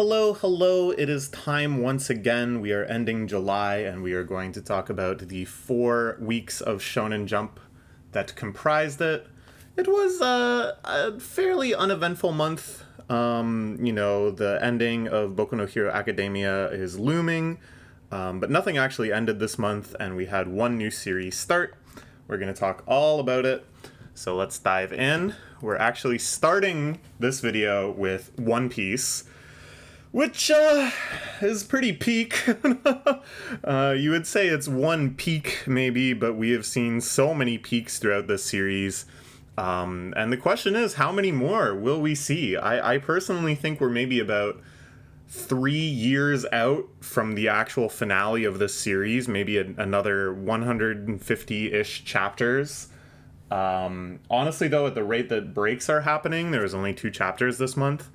Hello, hello. It is time once again. We are ending July and we are going to talk about the 4 weeks of Shonen Jump that comprised it. It was a fairly uneventful month. The ending of Boku no Hero Academia is looming, but nothing actually ended this month, and we had one new series start. We're going to talk all about it. So let's dive in. We're actually starting this video with One Piece, which is pretty peak. You would say it's one peak, maybe, but we have seen so many peaks throughout this series. And the question is, how many more will we see? I personally think we're maybe about 3 years out from the actual finale of this series, maybe another 150-ish chapters. Honestly, though, at the rate that breaks are happening, there was only 2 chapters this month.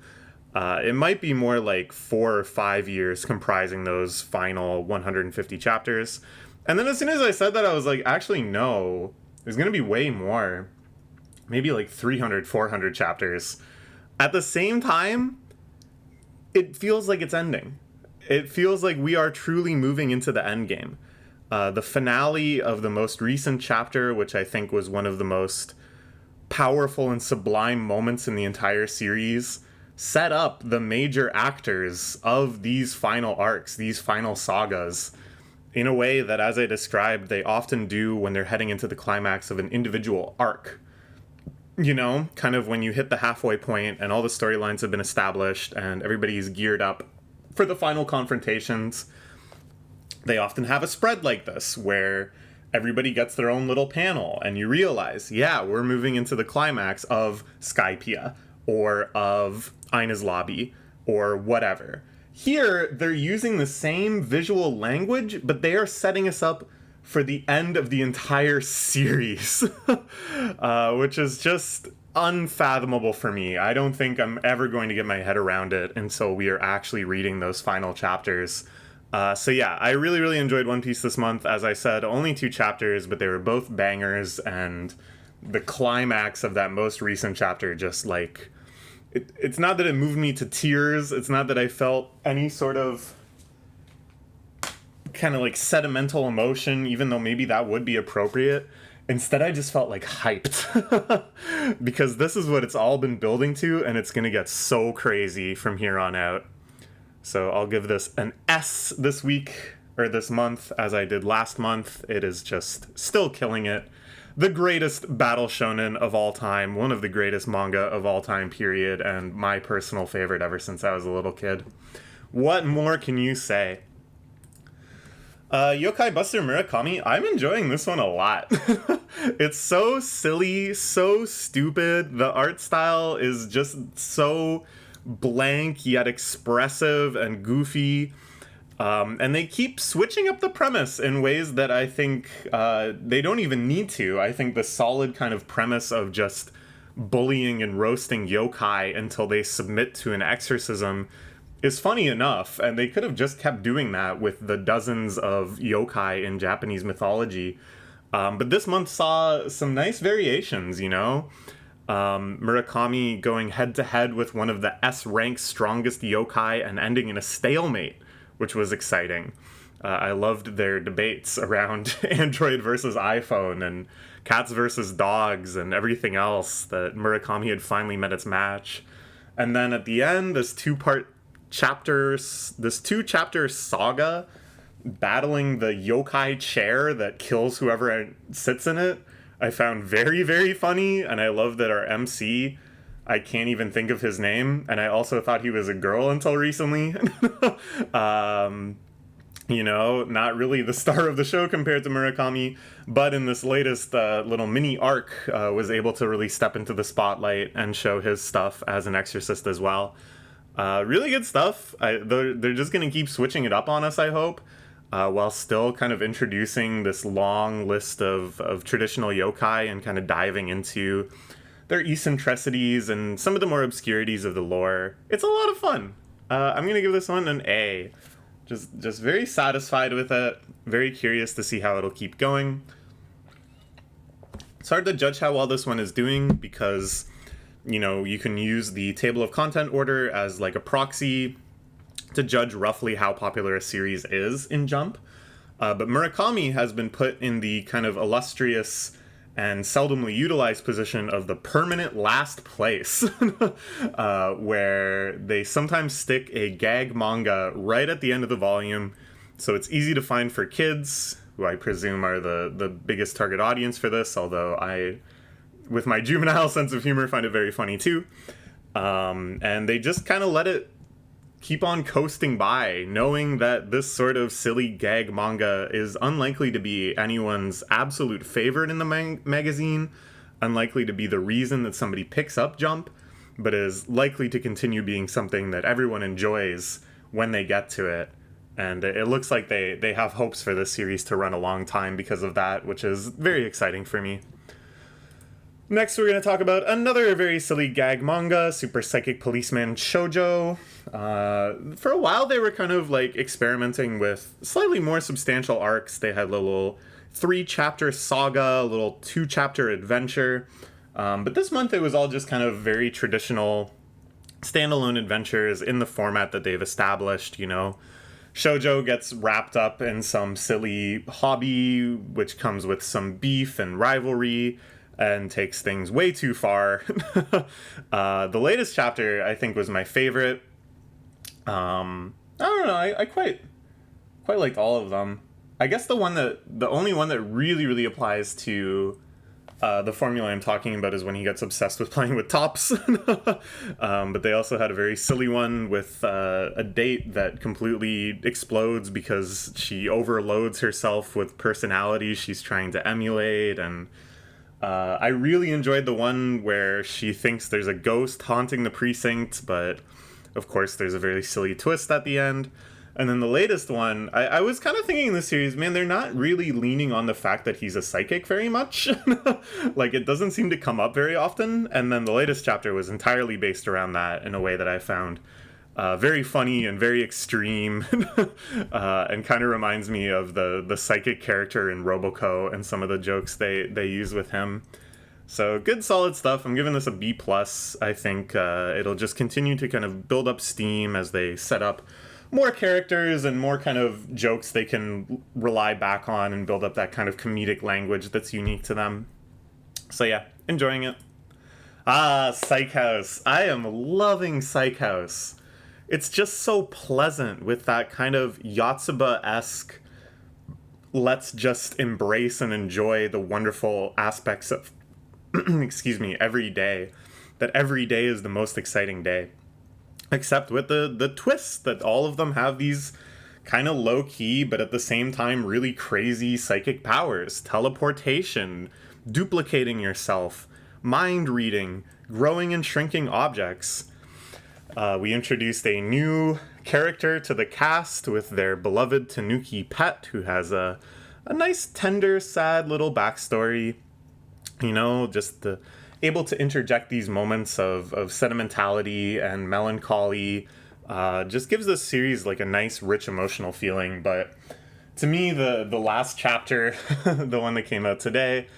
It might be more like 4 or 5 years comprising those final 150 chapters. And then as soon as I said that, I was like, actually, no. There's going to be way more. Maybe like 300, 400 chapters. At the same time, it feels like it's ending. It feels like we are truly moving into the end game. The finale of the most recent chapter, which I think was one of the most powerful and sublime moments in the entire series, set up the major actors of these final arcs, these final sagas, in a way that, as I described, they often do when they're heading into the climax of an individual arc. You know, kind of when you hit the halfway point and all the storylines have been established and everybody's geared up for the final confrontations, they often have a spread like this where everybody gets their own little panel and you realize, yeah, we're moving into the climax of Skypiea or of Ina's Lobby or whatever. Here, they're using the same visual language, but they are setting us up for the end of the entire series, which is just unfathomable for me. I don't think I'm ever going to get my head around it until we are actually reading those final chapters. So yeah, I really, really enjoyed One Piece this month. As I said, only 2 chapters, but they were both bangers, and the climax of that most recent chapter just like... It's not that it moved me to tears. It's not that I felt any sort of kind of like sentimental emotion, even though maybe that would be appropriate. Instead, I just felt like hyped because this is what it's all been building to, and it's going to get so crazy from here on out. So I'll give this an S this week, or this month, as I did last month. It is just still killing it. The greatest battle shonen of all time, one of the greatest manga of all time, period, and my personal favorite ever since I was a little kid. What more can you say? Yokai Buster Murakami, I'm enjoying this one a lot. It's so silly, so stupid. The art style is just so blank yet expressive and goofy. And they keep switching up the premise in ways that I think they don't even need to. I think the solid kind of premise of just bullying and roasting yokai until they submit to an exorcism is funny enough, and they could have just kept doing that with the dozens of yokai in Japanese mythology. But this month saw some nice variations, you know? Murakami going head-to-head with one of the S-rank strongest yokai and ending in a stalemate, which was exciting. I loved their debates around Android versus iPhone and cats versus dogs and everything else, that Murakami had finally met its match. And then at the end, this 2-chapter saga battling the yokai chair that kills whoever sits in it, I found very, very funny. And I love that our MC, I can't even think of his name, and I also thought he was a girl until recently. Not really the star of the show compared to Murakami, but in this latest little mini arc, was able to really step into the spotlight and show his stuff as an exorcist as well. Really good stuff. They're just going to keep switching it up on us, I hope, while still kind of introducing this long list of traditional yokai and kind of diving into their eccentricities and some of the more obscurities of the lore. It's a lot of fun. I'm going to give this one an A. Just very satisfied with it. Very curious to see how it'll keep going. It's hard to judge how well this one is doing because, you can use the table of content order as like a proxy to judge roughly how popular a series is in Jump. But Murakami has been put in the kind of illustrious and seldomly utilized position of the permanent last place, where they sometimes stick a gag manga right at the end of the volume, so it's easy to find for kids, who I presume are the biggest target audience for this, although I, with my juvenile sense of humor, find it very funny too. And they just kind of let it keep on coasting by, knowing that this sort of silly gag manga is unlikely to be anyone's absolute favorite in the magazine, unlikely to be the reason that somebody picks up Jump, but is likely to continue being something that everyone enjoys when they get to it. And it looks like they have hopes for this series to run a long time because of that, which is very exciting for me. Next, we're going to talk about another very silly gag manga, Super Psychic Policeman Chojo. For a while, they were kind of like experimenting with slightly more substantial arcs. They had a little 3-chapter saga, a little 2-chapter adventure. But this month, it was all just kind of very traditional standalone adventures in the format that they've established, you know. Shoujo gets wrapped up in some silly hobby, which comes with some beef and rivalry, and takes things way too far. The latest chapter, I think, was my favorite. I don't know, I quite liked all of them. I guess the only one that really applies to the formula I'm talking about is when he gets obsessed with playing with tops. But they also had a very silly one with a date that completely explodes because she overloads herself with personalities she's trying to emulate, and I really enjoyed the one where she thinks there's a ghost haunting the precinct, but of course there's a very silly twist at the end. And then the latest one, I was kind of thinking in this series, man, they're not really leaning on the fact that he's a psychic very much. Like, it doesn't seem to come up very often. And then the latest chapter was entirely based around that in a way that I found very funny and very extreme, and kind of reminds me of the psychic character in Roboco and some of the jokes they use with him. So good, solid stuff. I'm giving this a B+. I think it'll just continue to kind of build up steam as they set up more characters and more kind of jokes they can rely back on and build up that kind of comedic language that's unique to them. So yeah, enjoying it. Psych House. I am loving Psych House. It's just so pleasant with that kind of Yotsuba-esque, let's just embrace and enjoy the wonderful aspects of, every day. That every day is the most exciting day. Except with the twist that all of them have these kind of low-key, but at the same time really crazy psychic powers. Teleportation, duplicating yourself, mind reading, growing and shrinking objects. We introduced a new character to the cast with their beloved Tanuki pet, who has a nice, tender, sad little backstory. You know, just able to interject these moments of sentimentality and melancholy. Just gives this series like a nice, rich emotional feeling. But to me, the last chapter, the one that came out today,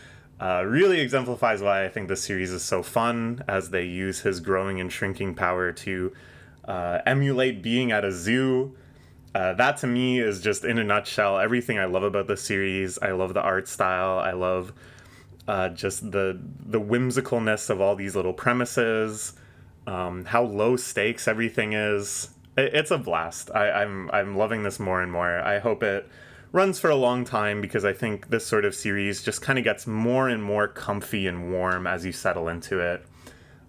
really exemplifies why I think this series is so fun, as they use his growing and shrinking power to emulate being at a zoo. That to me is just, in a nutshell, everything I love about this series. I love the art style. I love just the whimsicalness of all these little premises, how low stakes everything is. It's a blast. I'm loving this more and more. I hope it runs for a long time, because I think this sort of series just kind of gets more and more comfy and warm as you settle into it.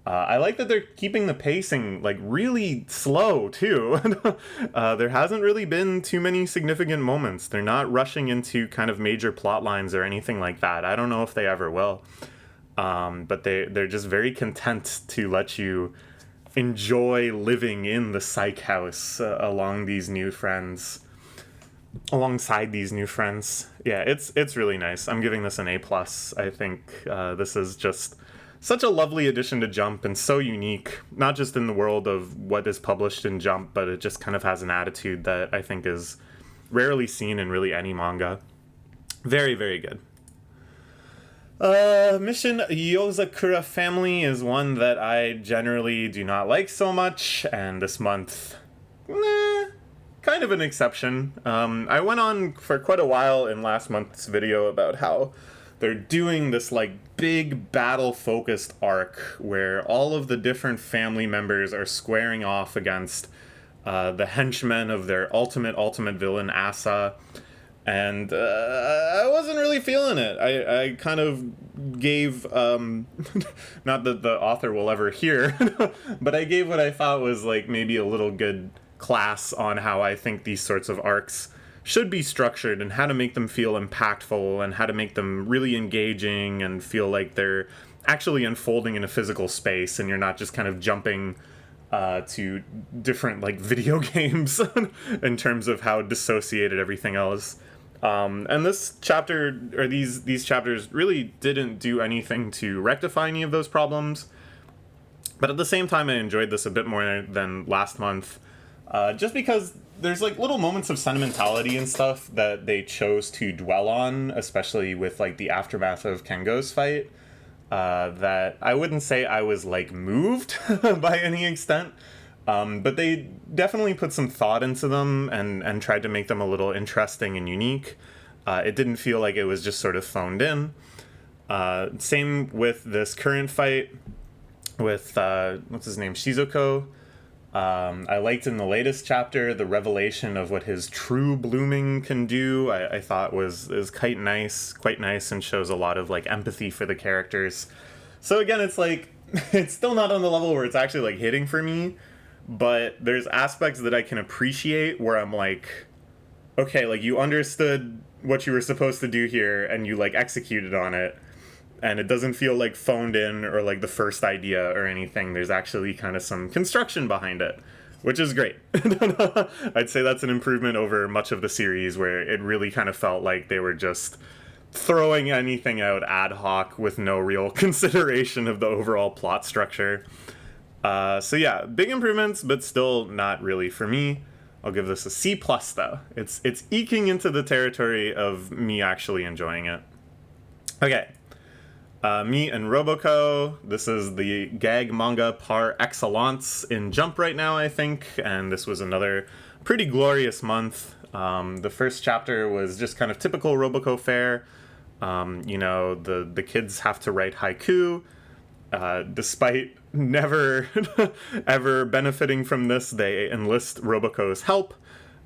I like that they're keeping the pacing like really slow too. There hasn't really been too many significant moments. They're not rushing into kind of major plot lines or anything like that. I don't know if they ever will. But they're just very content to let you enjoy living in the Psych House alongside these new friends. Yeah, it's really nice. I'm giving this an A+. I think this is just such a lovely addition to Jump, and so unique, not just in the world of what is published in Jump, but it just kind of has an attitude that I think is rarely seen in really any manga. Very, very good. Mission Yozakura Family is one that I generally do not like so much, and this month, kind of an exception. I went on for quite a while in last month's video about how they're doing this like big battle-focused arc where all of the different family members are squaring off against the henchmen of their ultimate villain, Asa. And I wasn't really feeling it. I kind of gave, not that the author will ever hear, but I gave what I thought was like maybe a little good class on how I think these sorts of arcs should be structured and how to make them feel impactful and how to make them really engaging and feel like they're actually unfolding in a physical space and you're not just kind of jumping to different like video games in terms of how dissociated everything else. And this chapter, or these chapters, really didn't do anything to rectify any of those problems. But at the same time, I enjoyed this a bit more than last month. Just because there's like little moments of sentimentality and stuff that they chose to dwell on, especially with like the aftermath of Kengo's fight, that I wouldn't say I was like moved by any extent. But they definitely put some thought into them and tried to make them a little interesting and unique. It didn't feel like it was just sort of phoned in. Same with this current fight with, what's his name, Shizuko. I liked in the latest chapter the revelation of what his true blooming can do. I thought is quite nice, and shows a lot of like empathy for the characters. So again, it's like, it's still not on the level where it's actually like hitting for me. But there's aspects that I can appreciate where I'm like, okay, like you understood what you were supposed to do here and you like executed on it. And it doesn't feel like phoned in or like the first idea or anything. There's actually kind of some construction behind it, which is great. I'd say that's an improvement over much of the series where it really kind of felt like they were just throwing anything out ad hoc with no real consideration of the overall plot structure. So yeah, big improvements, but still not really for me. I'll give this a C+ though. It's eking into the territory of me actually enjoying it. Okay, me and Roboco. This is the gag manga par excellence in Jump right now, I think, and this was another pretty glorious month. The first chapter was just kind of typical Roboco fare. You know, the kids have to write haiku. Despite never ever benefiting from this, they enlist Roboco's help.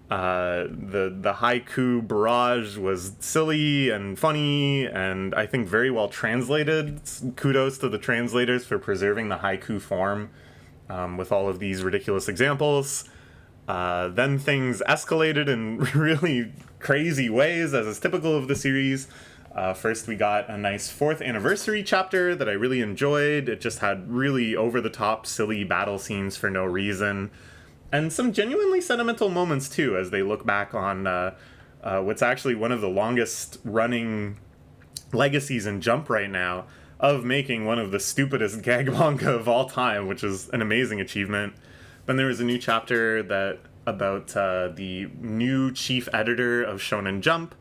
The haiku barrage was silly and funny and I think very well translated. Kudos to the translators for preserving the haiku form with all of these ridiculous examples. Then things escalated in really crazy ways, as is typical of the series. First, we got a nice 4th anniversary chapter that I really enjoyed. It just had really over-the-top, silly battle scenes for no reason. And some genuinely sentimental moments, too, as they look back on what's actually one of the longest-running legacies in Jump right now of making one of the stupidest gag manga of all time, which is an amazing achievement. Then there was a new chapter about the new chief editor of Shonen Jump,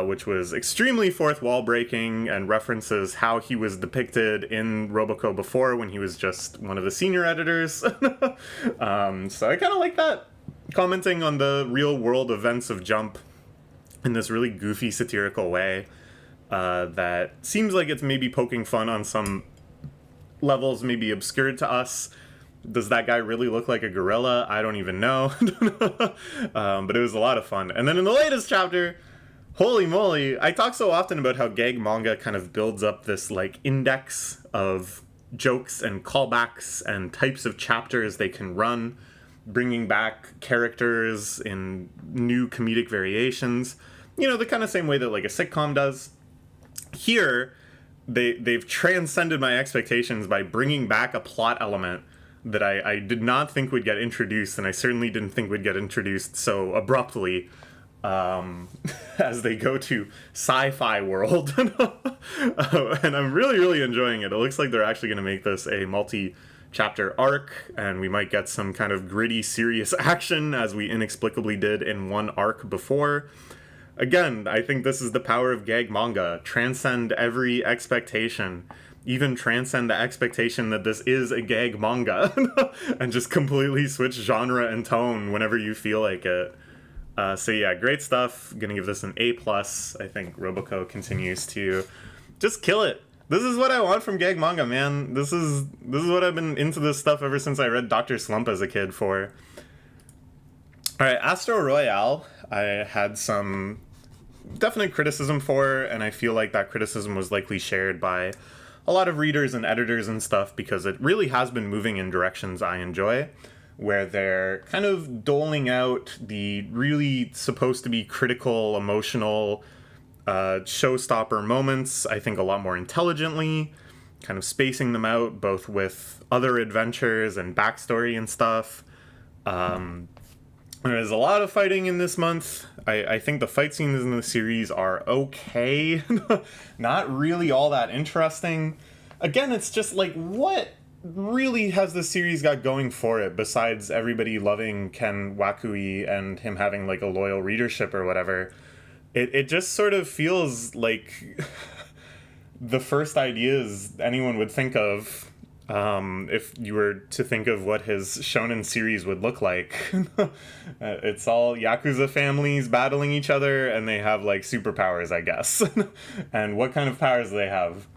which was extremely fourth wall breaking and references how he was depicted in Roboco before when he was just one of the senior editors. So I kind of like that, commenting on the real world events of Jump in this really goofy satirical way that seems like it's maybe poking fun on some levels maybe obscure to us. Does that guy really look like a gorilla? I don't even know. But it was a lot of fun. And then in the latest chapter, holy moly, I talk so often about how gag manga kind of builds up this like index of jokes and callbacks and types of chapters they can run, bringing back characters in new comedic variations. You know, the kind of same way that like a sitcom does. Here, they've transcended my expectations by bringing back a plot element that I did not think would get introduced, and I certainly didn't think would get introduced so abruptly. As they go to sci-fi world. And I'm really, really enjoying it. It looks like they're actually going to make this a multi-chapter arc, and we might get some kind of gritty, serious action, as we inexplicably did in one arc before. Again, I think this is the power of gag manga. Transcend every expectation. even transcend the expectation that this is a gag manga and just completely switch genre and tone whenever you feel like it. So yeah, great stuff. Gonna give this an A+. I think Roboco continues to just kill it. This is what I want from gag manga, man. This is what I've been into this stuff ever since I read Dr. Slump as a kid for. Alright, Astro Royale, I had some definite criticism for, and I feel like that criticism was likely shared by a lot of readers and editors and stuff, because it really has been moving in directions I enjoy, where they're kind of doling out the really supposed to be critical, emotional, showstopper moments, I think, a lot more intelligently, kind of spacing them out both with other adventures and backstory and stuff. There's a lot of fighting in this month. I think the fight scenes in the series are okay. Not really all that interesting. Again, it's just like, what really has the series got going for it besides everybody loving Ken Wakui and him having like a loyal readership or whatever? It just sort of feels like the first ideas anyone would think of if you were to think of what his shonen series would look like. It's all Yakuza families battling each other, and they have like superpowers, I guess. And what kind of powers do they have?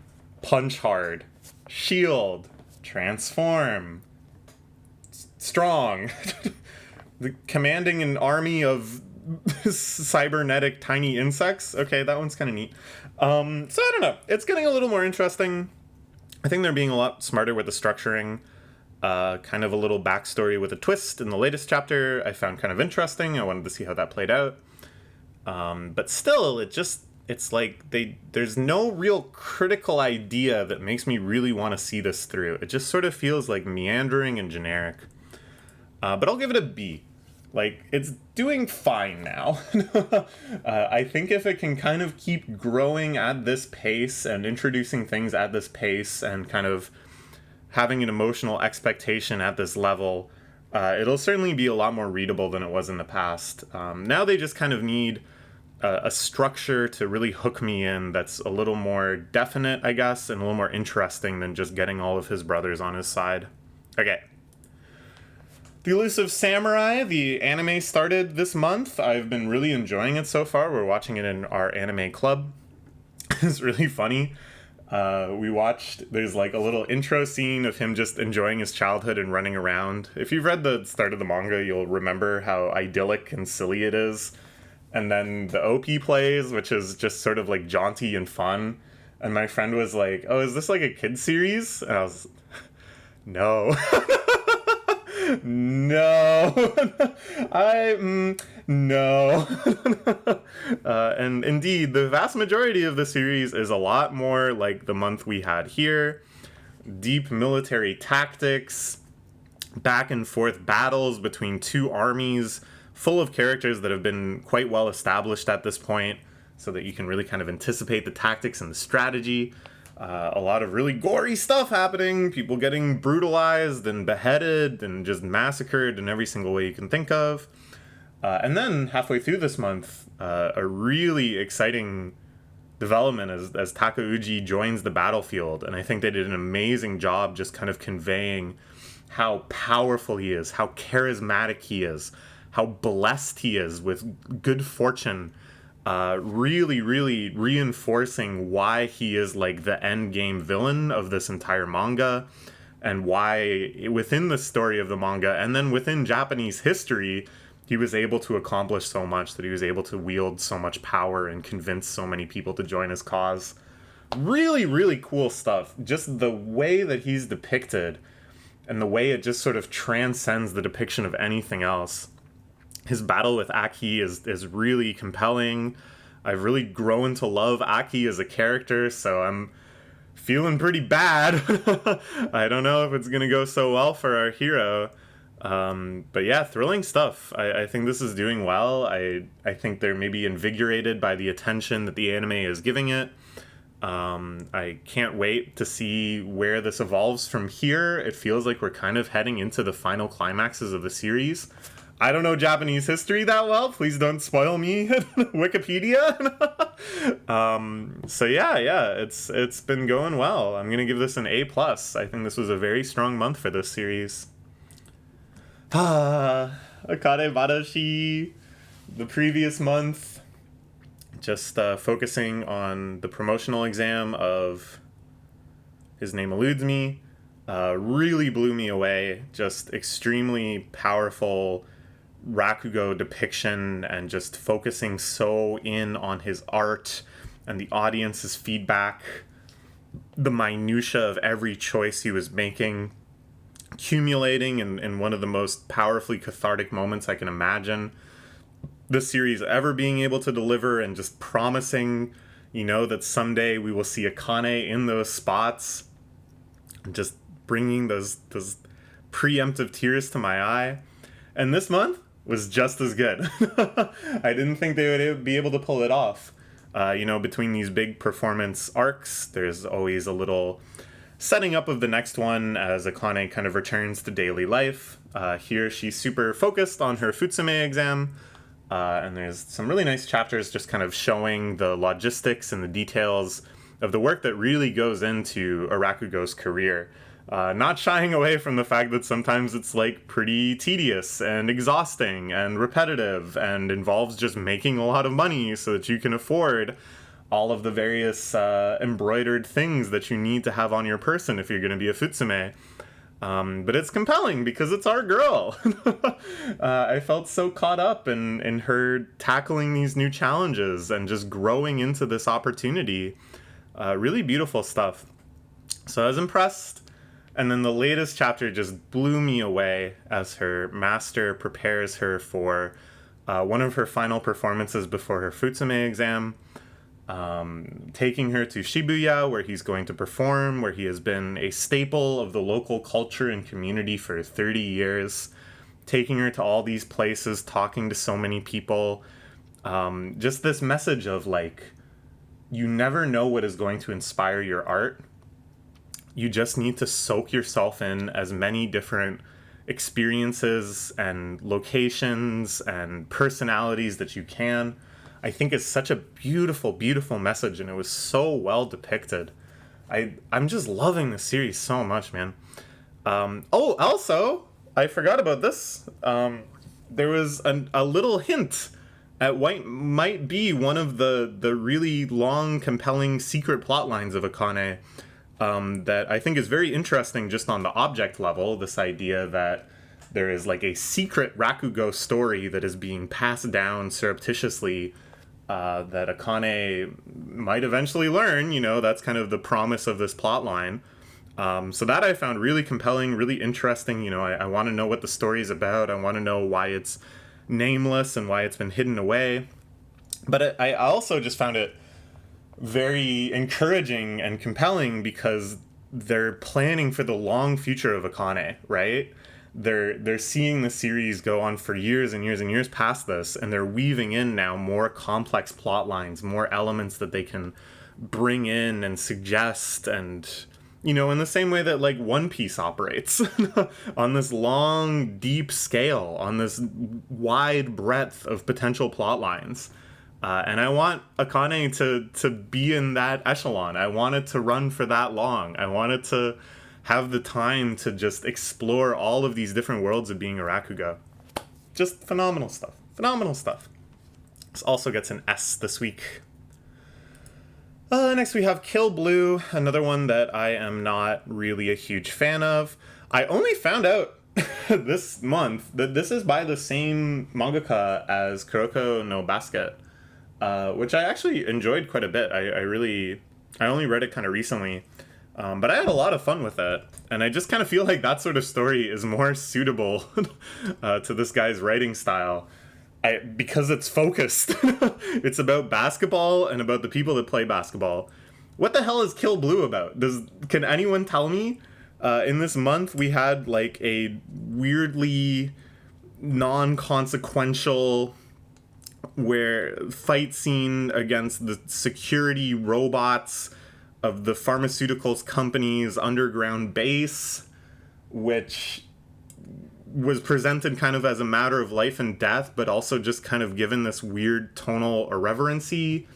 Punch hard, shield, transform, strong, commanding an army of cybernetic tiny insects. Okay, that one's kind of neat. So I don't know. It's getting a little more interesting. I think they're being a lot smarter with the structuring. Kind of a little backstory with a twist in the latest chapter I found kind of interesting. I wanted to see how that played out. But still, it's like there's no real critical idea that makes me really want to see this through. It just sort of feels like meandering and generic. But I'll give it a B. Like, it's doing fine now. I think if it can kind of keep growing at this pace and introducing things at this pace and kind of having an emotional expectation at this level, it'll certainly be a lot more readable than it was in the past. Now they just kind of need a structure to really hook me in that's a little more definite, I guess, and a little more interesting than just getting all of his brothers on his side. Okay. The Elusive Samurai, the anime, started this month. I've been really enjoying it so far. We're watching it in our anime club. It's really funny. There's like a little intro scene of him just enjoying his childhood and running around. If you've read the start of the manga, you'll remember how idyllic and silly it is. And then the OP plays, which is just sort of like jaunty and fun. And my friend was like, "Oh, is this like a kid series?" And I was, no. No. No. And indeed, the vast majority of the series is a lot more like the month we had here. Deep military tactics, back and forth battles between two armies, full of characters that have been quite well established at this point, so that you can really kind of anticipate the tactics and the strategy. A lot of really gory stuff happening, people getting brutalized and beheaded and just massacred in every single way you can think of. And then halfway through this month, a really exciting development as Takeuji joins the battlefield. And I think they did an amazing job just kind of conveying how powerful he is, how charismatic he is, how blessed he is with good fortune. Really, really reinforcing why he is like the end game villain of this entire manga, and why within the story of the manga and then within Japanese history, he was able to accomplish so much, that he was able to wield so much power and convince so many people to join his cause. Really, really cool stuff. Just the way that he's depicted and the way it just sort of transcends the depiction of anything else. His battle with Aki is really compelling. I've really grown to love Aki as a character, so I'm feeling pretty bad. I don't know if it's going to go so well for our hero. But yeah, thrilling stuff. I think this is doing well. I think they're maybe invigorated by the attention that the anime is giving it. I can't wait to see where this evolves from here. It feels like we're kind of heading into the final climaxes of the series. I don't know Japanese history that well. Please don't spoil me, Wikipedia. So yeah, it's been going well. I'm gonna give this an A plus. I think this was a very strong month for this series. Akane-banashi, the previous month, just focusing on the promotional exam of His Name Eludes Me, really blew me away. Just extremely powerful Rakugo depiction and just focusing so in on his art and the audience's feedback, the minutia of every choice he was making, accumulating in one of the most powerfully cathartic moments I can imagine this series ever being able to deliver, and just promising, that someday we will see Akane in those spots, and just bringing those preemptive tears to my eye. And this month was just as good. I didn't think they would be able to pull it off. Between these big performance arcs, there's always a little setting up of the next one as Akane kind of returns to daily life. Here she's super focused on her Futsume exam, and there's some really nice chapters just kind of showing the logistics and the details of the work that really goes into a Rakugo's career. Not shying away from the fact that sometimes it's pretty tedious and exhausting and repetitive and involves just making a lot of money so that you can afford all of the various embroidered things that you need to have on your person if you're going to be a Futsume. But it's compelling because it's our girl. I felt so caught up in her tackling these new challenges and just growing into this opportunity. Really beautiful stuff. So I was impressed. And then the latest chapter just blew me away as her master prepares her for one of her final performances before her Futsume exam, taking her to Shibuya, where he's going to perform, where he has been a staple of the local culture and community for 30 years, taking her to all these places, talking to so many people. Just this message of you never know what is going to inspire your art. You just need to soak yourself in as many different experiences and locations and personalities that you can. I think it's such a beautiful, beautiful message, and it was so well depicted. I'm just loving the series so much, man. Also, I forgot about this. There was a little hint at what might be one of the really long, compelling secret plot lines of Akane, that I think is very interesting just on the object level. This idea that there is a secret Rakugo story that is being passed down surreptitiously, that Akane might eventually learn. That's kind of the promise of this plot line. So that I found really compelling, really interesting. I want to know what the story is about. I want to know why it's nameless and why it's been hidden away. But I also just found it very encouraging and compelling because they're planning for the long future of Akane, right? They're seeing the series go on for years and years and years past this, and they're weaving in now more complex plot lines, more elements that they can bring in and suggest, and in the same way that One Piece operates on this long, deep scale, on this wide breadth of potential plot lines. And I want Akane to be in that echelon. I want it to run for that long. I want it to have the time to just explore all of these different worlds of being a Rakugo. Just phenomenal stuff. Phenomenal stuff. This also gets an S this week. Next we have Kill Blue, another one that I am not really a huge fan of. I only found out this month that this is by the same mangaka as Kuroko no Basket. Which I actually enjoyed quite a bit. I only read it kind of recently, but I had a lot of fun with it, and I just kind of feel like that sort of story is more suitable to this guy's writing style, because it's focused. It's about basketball and about the people that play basketball. What the hell is Kill Blue about? Can anyone tell me? In this month, we had a weirdly non-consequential fight scene against the security robots of the pharmaceuticals company's underground base, which was presented kind of as a matter of life and death, but also just kind of given this weird tonal irreverency.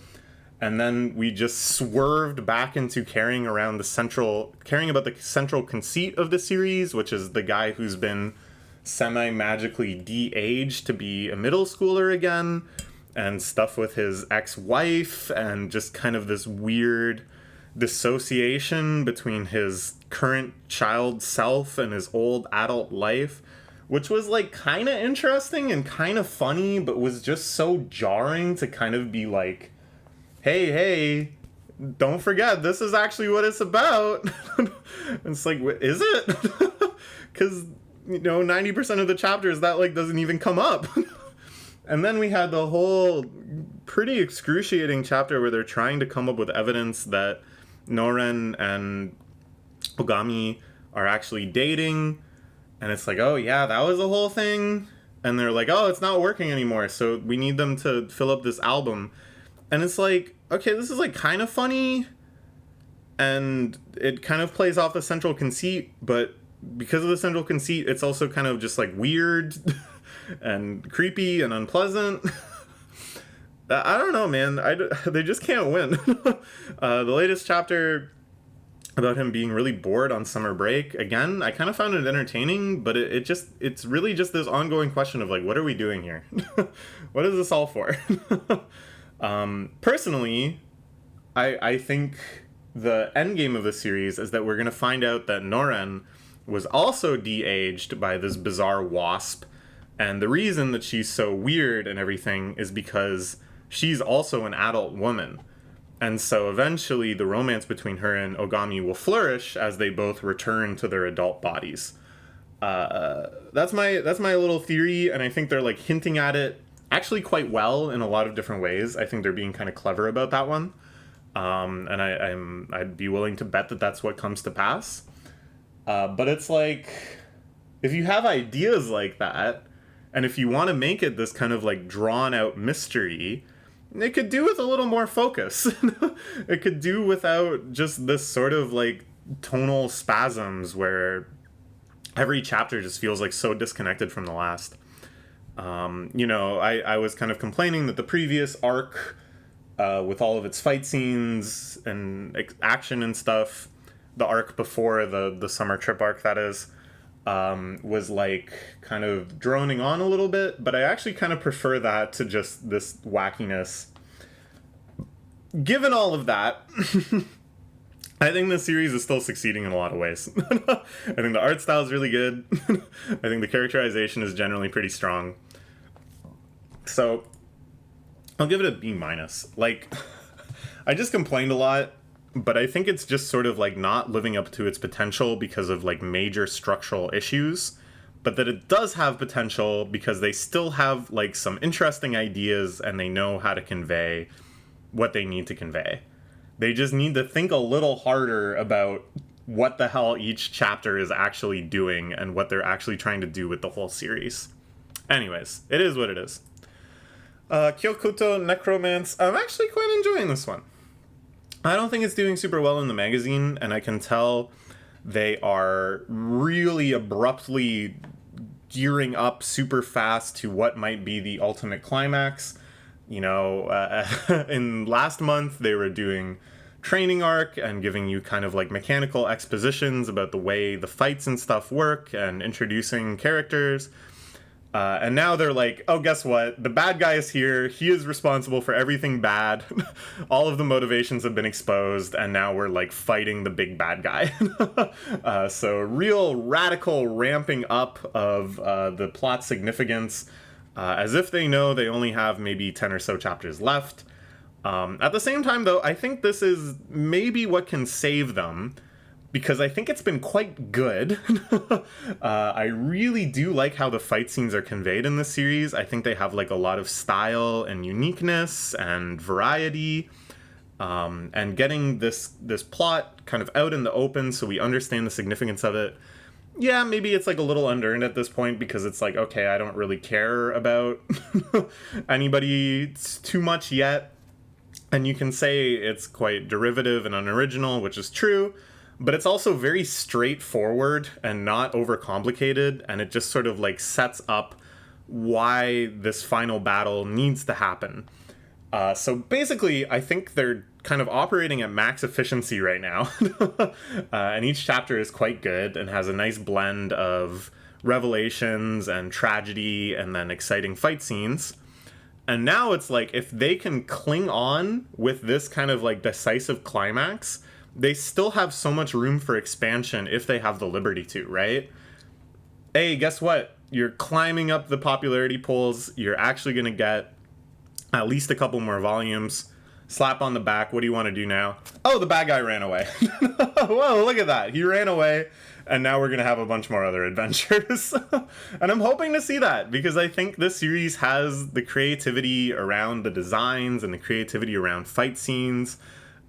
And then we just swerved back into caring about the central conceit of the series, which is the guy who's been semi-magically de-aged to be a middle schooler again, and stuff with his ex-wife, and just kind of this weird dissociation between his current child self and his old adult life, which was like kind of interesting and kind of funny, but was just so jarring to kind of be like, hey, don't forget, this is actually what it's about. And it's like, is it? Because, 90% of the chapters that like doesn't even come up. And then we had the whole pretty excruciating chapter where they're trying to come up with evidence that Noren and Ogami are actually dating. And it's like, oh yeah, that was the whole thing. And they're like, oh, it's not working anymore, so we need them to fill up this album. And it's like, okay, this is like kind of funny, and it kind of plays off the central conceit, but because of the central conceit, it's also kind of just like weird and creepy and unpleasant. I don't know, man. They just can't win. The latest chapter about him being really bored on summer break, again, I kind of found it entertaining, but it's really just this ongoing question of like, what are we doing here? What is this all for? Personally, I think the end game of the series is that we're going to find out that Noren was also de-aged by this bizarre wasp, and the reason that she's so weird and everything is because she's also an adult woman. And so eventually the romance between her and Ogami will flourish as they both return to their adult bodies. That's my little theory, and I think they're like hinting at it actually quite well in a lot of different ways. I think they're being kind of clever about that one. And I'd be willing to bet that that's what comes to pass. But it's like, if you have ideas like that, and if you want to make it this kind of like drawn out mystery, it could do with a little more focus. It could do without just this sort of like tonal spasms where every chapter just feels like so disconnected from the last. I was kind of complaining that the previous arc, with all of its fight scenes and action and stuff, the arc before the summer trip arc, that is, was like kind of droning on a little bit, but I actually kind of prefer that to just this wackiness. Given all of that, I think the series is still succeeding in a lot of ways. I think the art style is really good. I think the characterization is generally pretty strong. So I'll give it a B-. Like, I just complained a lot, but I think it's just sort of like not living up to its potential because of like major structural issues, but that it does have potential because they still have like some interesting ideas and they know how to convey what they need to convey. They just need to think a little harder about what the hell each chapter is actually doing and what they're actually trying to do with the whole series. Anyways, it is what it is. Kyokuto Necromance, I'm actually quite enjoying this one. I don't think it's doing super well in the magazine, and I can tell they are really abruptly gearing up super fast to what might be the ultimate climax. In last month, they were doing training arc and giving you kind of like mechanical expositions about the way the fights and stuff work and introducing characters. And now they're like, oh, guess what? The bad guy is here. He is responsible for everything bad. All of the motivations have been exposed, and now we're like fighting the big bad guy. So real radical ramping up of the plot significance, as if they know they only have maybe 10 or so chapters left. At the same time, though, I think this is maybe what can save them, because I think it's been quite good. I really do like how the fight scenes are conveyed in this series. I think they have like a lot of style and uniqueness and variety. And getting this plot kind of out in the open so we understand the significance of it. Yeah, maybe it's like a little unearned at this point because it's like, okay, I don't really care about anybody too much yet. And you can say it's quite derivative and unoriginal, which is true. But it's also very straightforward and not overcomplicated, and it just sort of like sets up why this final battle needs to happen. So basically, I think they're kind of operating at max efficiency right now. And each chapter is quite good and has a nice blend of revelations and tragedy and then exciting fight scenes. And now it's like, if they can cling on with this kind of like decisive climax, they still have so much room for expansion if they have the liberty to, right? Hey, guess what? You're climbing up the popularity polls. You're actually going to get at least a couple more volumes. Slap on the back. What do you want to do now? Oh, the bad guy ran away. Whoa, look at that. He ran away, and now we're going to have a bunch more other adventures. And I'm hoping to see that, because I think this series has the creativity around the designs and the creativity around fight scenes,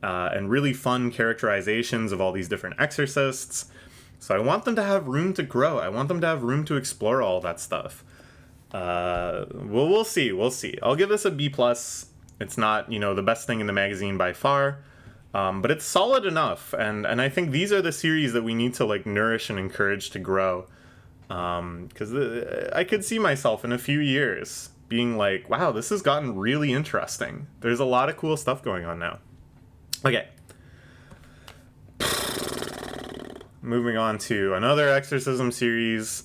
and really fun characterizations of all these different exorcists. So I want them to have room to grow. I want them to have room to explore all that stuff. We'll see. I'll give this a B+. It's not, the best thing in the magazine by far, but it's solid enough. And I think these are the series that we need to like nourish and encourage to grow. Because I could see myself in a few years being like, wow, this has gotten really interesting. There's a lot of cool stuff going on now. Okay. Moving on to another exorcism series,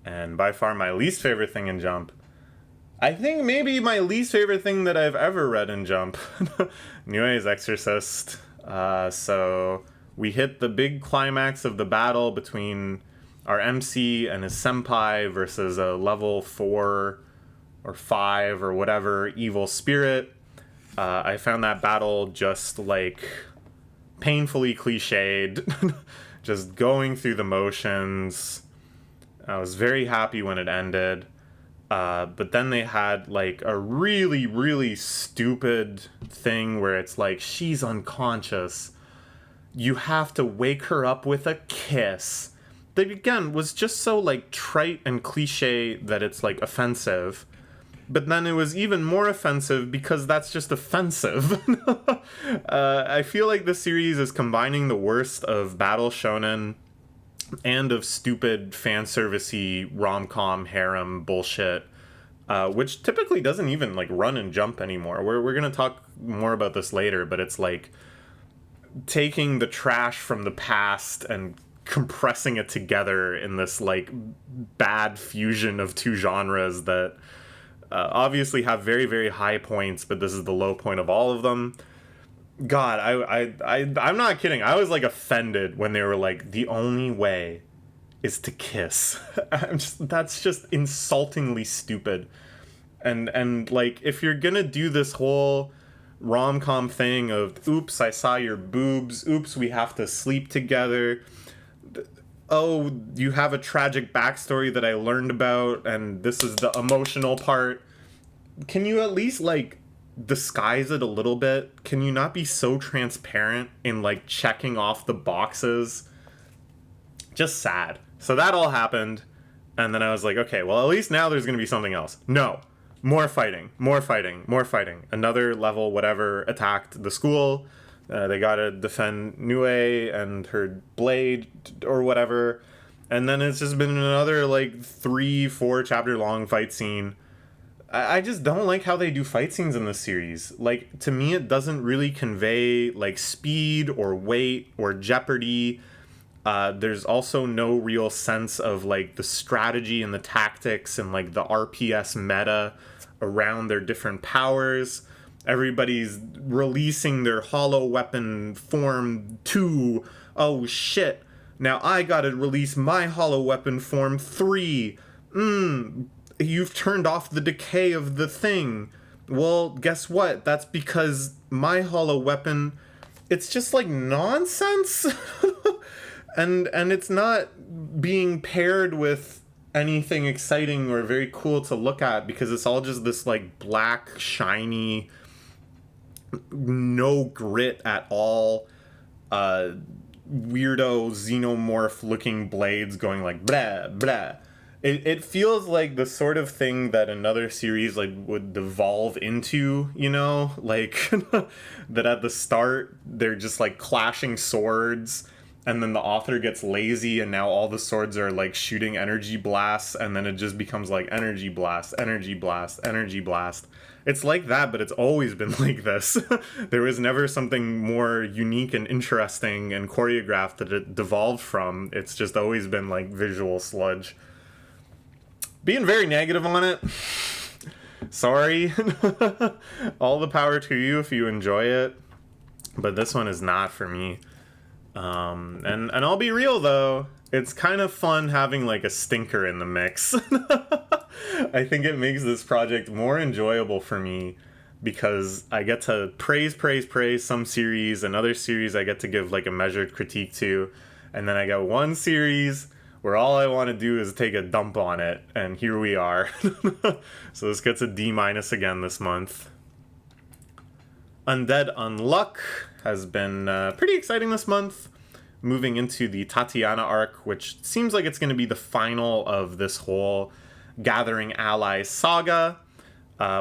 and by far my least favorite thing in Jump. I think maybe my least favorite thing that I've ever read in Jump. Niue's Exorcist. So we hit the big climax of the battle between our MC and his senpai versus a level 4 or 5 or whatever evil spirit. I found that battle just like painfully cliched. Just going through the motions. I was very happy when it ended. But then they had like a really, really stupid thing where it's like, she's unconscious. You have to wake her up with a kiss. That again was just so like trite and cliche that it's like offensive. But then it was even more offensive because that's just offensive. I feel like this series is combining the worst of battle shonen and of stupid fan-servicey rom-com harem bullshit, which typically doesn't even like run and Jump anymore. We're gonna talk more about this later, but it's like taking the trash from the past and compressing it together in this like bad fusion of two genres that obviously have very, very high points, but this is the low point of all of them. God, I'm not kidding. I was like offended when they were like, the only way is to kiss. That's just insultingly stupid. And like, if you're gonna do this whole rom-com thing of, oops, I saw your boobs, oops, we have to sleep together, oh, you have a tragic backstory that I learned about, and this is the emotional part. Can you at least like disguise it a little bit? Can you not be so transparent in like checking off the boxes? Just sad. So that all happened, and then I was like, okay, well, at least now there's gonna be something else. No. More fighting. Another level whatever attacked the school. They gotta defend Niue and her blade or whatever. And then it's just been another like 3-4 chapter long fight scene. I just don't like how they do fight scenes in this series. Like, to me, it doesn't really convey like speed or weight or jeopardy. There's also no real sense of like the strategy and the tactics and like the RPS meta around their different powers. Everybody's releasing their hollow weapon form 2. Oh shit. Now I gotta release my hollow weapon form 3. You've turned off the decay of the thing. Well, guess what? That's because my hollow weapon, it's just like nonsense. and it's not being paired with anything exciting or very cool to look at, because it's all just this like black, shiny, no grit at all, weirdo xenomorph looking blades going like blah blah. It feels like the sort of thing that another series like would devolve into, like that at the start they're just like clashing swords, and then the author gets lazy and now all the swords are like shooting energy blasts, and then it just becomes like energy blast, energy blast, energy blast. It's like that, but it's always been like this. There was never something more unique and interesting and choreographed that it devolved from. It's just always been like visual sludge. Being very negative on it. Sorry. All the power to you if you enjoy it. But this one is not for me. And I'll be real though, it's kind of fun having like a stinker in the mix. I think it makes this project more enjoyable for me because I get to praise some series, and other series I get to give like a measured critique to, and then I got one series where all I want to do is take a dump on it, and here we are. So this gets a D- again this month. Undead Unluck has been pretty exciting this month, moving into the Tatiana arc, which seems like it's going to be the final of this whole Gathering Allies saga,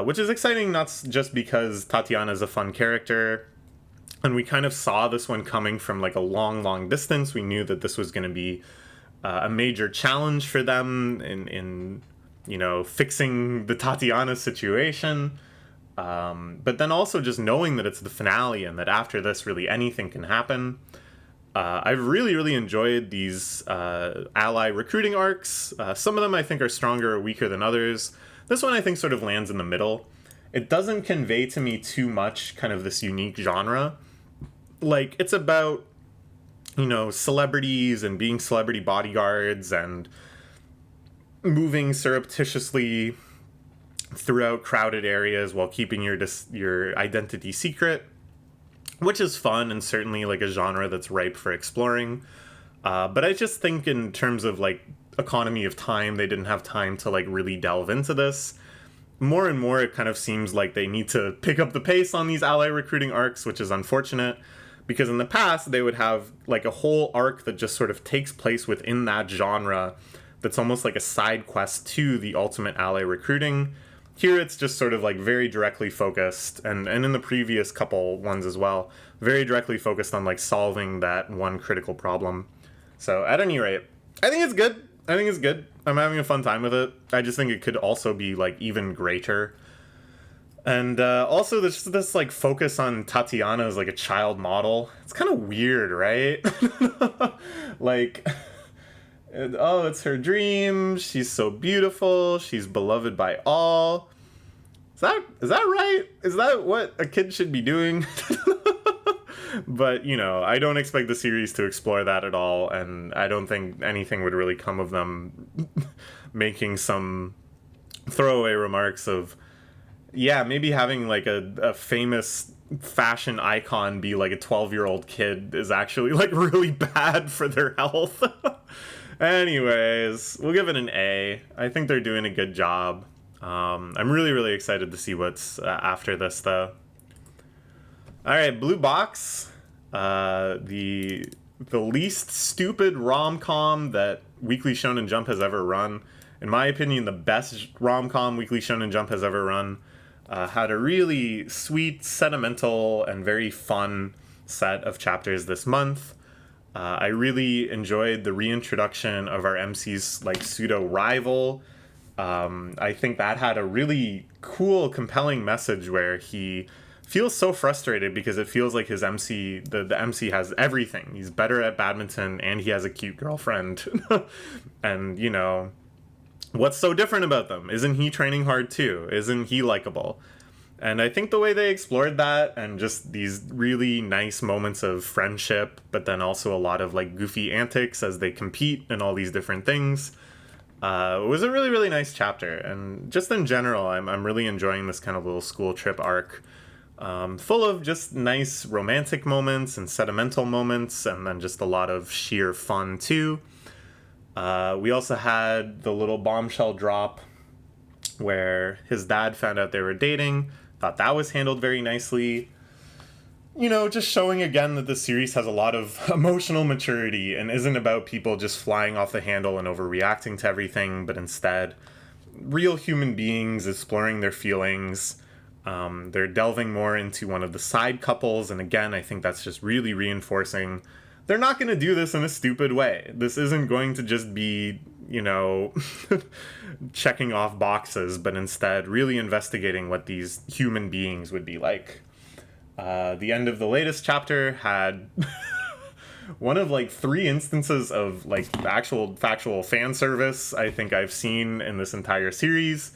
which is exciting not just because Tatiana is a fun character, and we kind of saw this one coming from like a long distance. We knew that this was going to be a major challenge for them in fixing the Tatiana situation. But then also just knowing that it's the finale and that after this really anything can happen. I've really enjoyed these ally recruiting arcs. Some of them I think are stronger or weaker than others. This one I think sort of lands in the middle. It doesn't convey to me too much kind of this unique genre. Like, it's about, celebrities and being celebrity bodyguards and moving surreptitiously throughout crowded areas while keeping your identity secret, which is fun and certainly like a genre that's ripe for exploring. But I just think in terms of like economy of time, they didn't have time to like really delve into this. More and more, it kind of seems like they need to pick up the pace on these ally recruiting arcs, which is unfortunate, because in the past they would have like a whole arc that just sort of takes place within that genre that's almost like a side quest to the ultimate ally recruiting. Here it's just sort of like very directly focused, and in the previous couple ones as well, very directly focused on like solving that one critical problem. So at any rate, I think it's good. I'm having a fun time with it. I just think it could also be like even greater. And also there's this like focus on Tatiana as like a child model. It's kind of weird, right? Like, oh, it's her dream. She's so beautiful. She's beloved by all. Is that right? Is that what a kid should be doing? But, I don't expect the series to explore that at all, and I don't think anything would really come of them making some throwaway remarks of, yeah, maybe having like a famous fashion icon be like a 12-year-old kid is actually like really bad for their health. Anyways, we'll give it an A. I think they're doing a good job. I'm really excited to see what's after this, though. All right, Blue Box, the least stupid rom-com that Weekly Shonen Jump has ever run. In my opinion, the best rom-com Weekly Shonen Jump has ever run. Had a really sweet, sentimental, and very fun set of chapters this month. I really enjoyed the reintroduction of our MC's like pseudo rival. I think that had a really cool, compelling message where he feels so frustrated because it feels like his MC, the MC has everything. He's better at badminton and he has a cute girlfriend. And, what's so different about them? Isn't he training hard too? Isn't he likable? And I think the way they explored that and just these really nice moments of friendship, but then also a lot of like goofy antics as they compete and all these different things, was a really nice chapter. And just in general, I'm really enjoying this kind of little school trip arc, full of just nice romantic moments and sentimental moments, and then just a lot of sheer fun too. We also had the little bombshell drop where his dad found out they were dating. Thought that was handled very nicely. Just showing again that the series has a lot of emotional maturity and isn't about people just flying off the handle and overreacting to everything, but instead real human beings exploring their feelings. They're delving more into one of the side couples, and again, I think that's just really reinforcing they're not going to do this in a stupid way. This isn't going to just be, you know, checking off boxes, but instead really investigating what these human beings would be like. The end of the latest chapter had one of like 3 instances of like actual factual fan service I think I've seen in this entire series,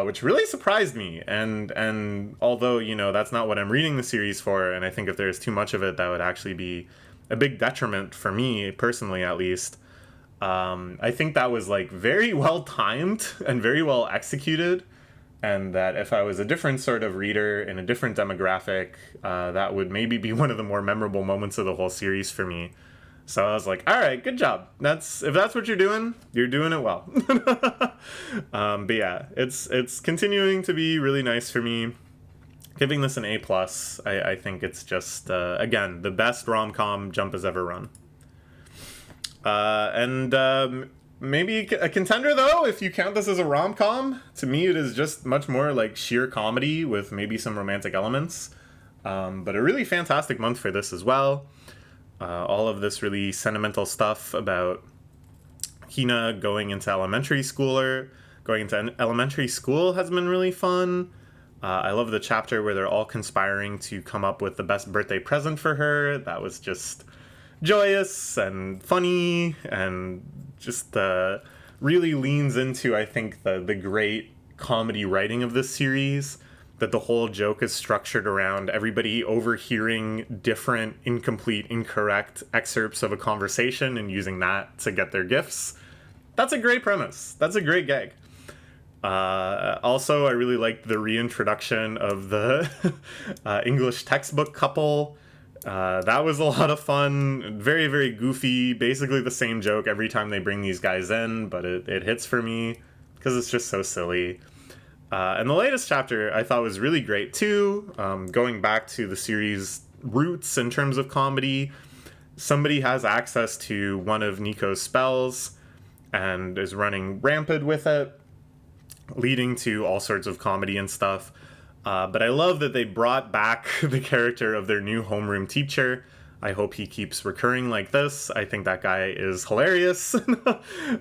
which really surprised me. And although, you know, that's not what I'm reading the series for, and I think if there's too much of it, that would actually be a big detriment for me personally, at least. I think that was like very well timed and very well executed, and that if I was a different sort of reader in a different demographic, that would maybe be one of the more memorable moments of the whole series for me. So I was like, all right, good job. If that's what you're doing it well. But yeah, it's continuing to be really nice for me. Giving this an A+. I think it's just, again, the best rom-com Jump has ever run. Maybe a contender, though, if you count this as a rom-com. To me, it is just much more like sheer comedy with maybe some romantic elements. But a really fantastic month for this as well. All of this really sentimental stuff about Hina going into elementary school has been really fun. I love the chapter where they're all conspiring to come up with the best birthday present for her. That was just joyous and funny, and just really leans into, I think, the great comedy writing of this series, that the whole joke is structured around everybody overhearing different, incomplete, incorrect excerpts of a conversation and using that to get their gifts. That's a great premise. That's a great gag. Also, I really liked the reintroduction of the English textbook couple. That was a lot of fun. Very, very goofy. Basically the same joke every time they bring these guys in, but it hits for me because it's just so silly. And the latest chapter I thought was really great too. Going back to the series' roots in terms of comedy, somebody has access to one of Nico's spells and is running rampant with it, leading to all sorts of comedy and stuff. But I love that they brought back the character of their new homeroom teacher. I hope he keeps recurring like this. I think that guy is hilarious.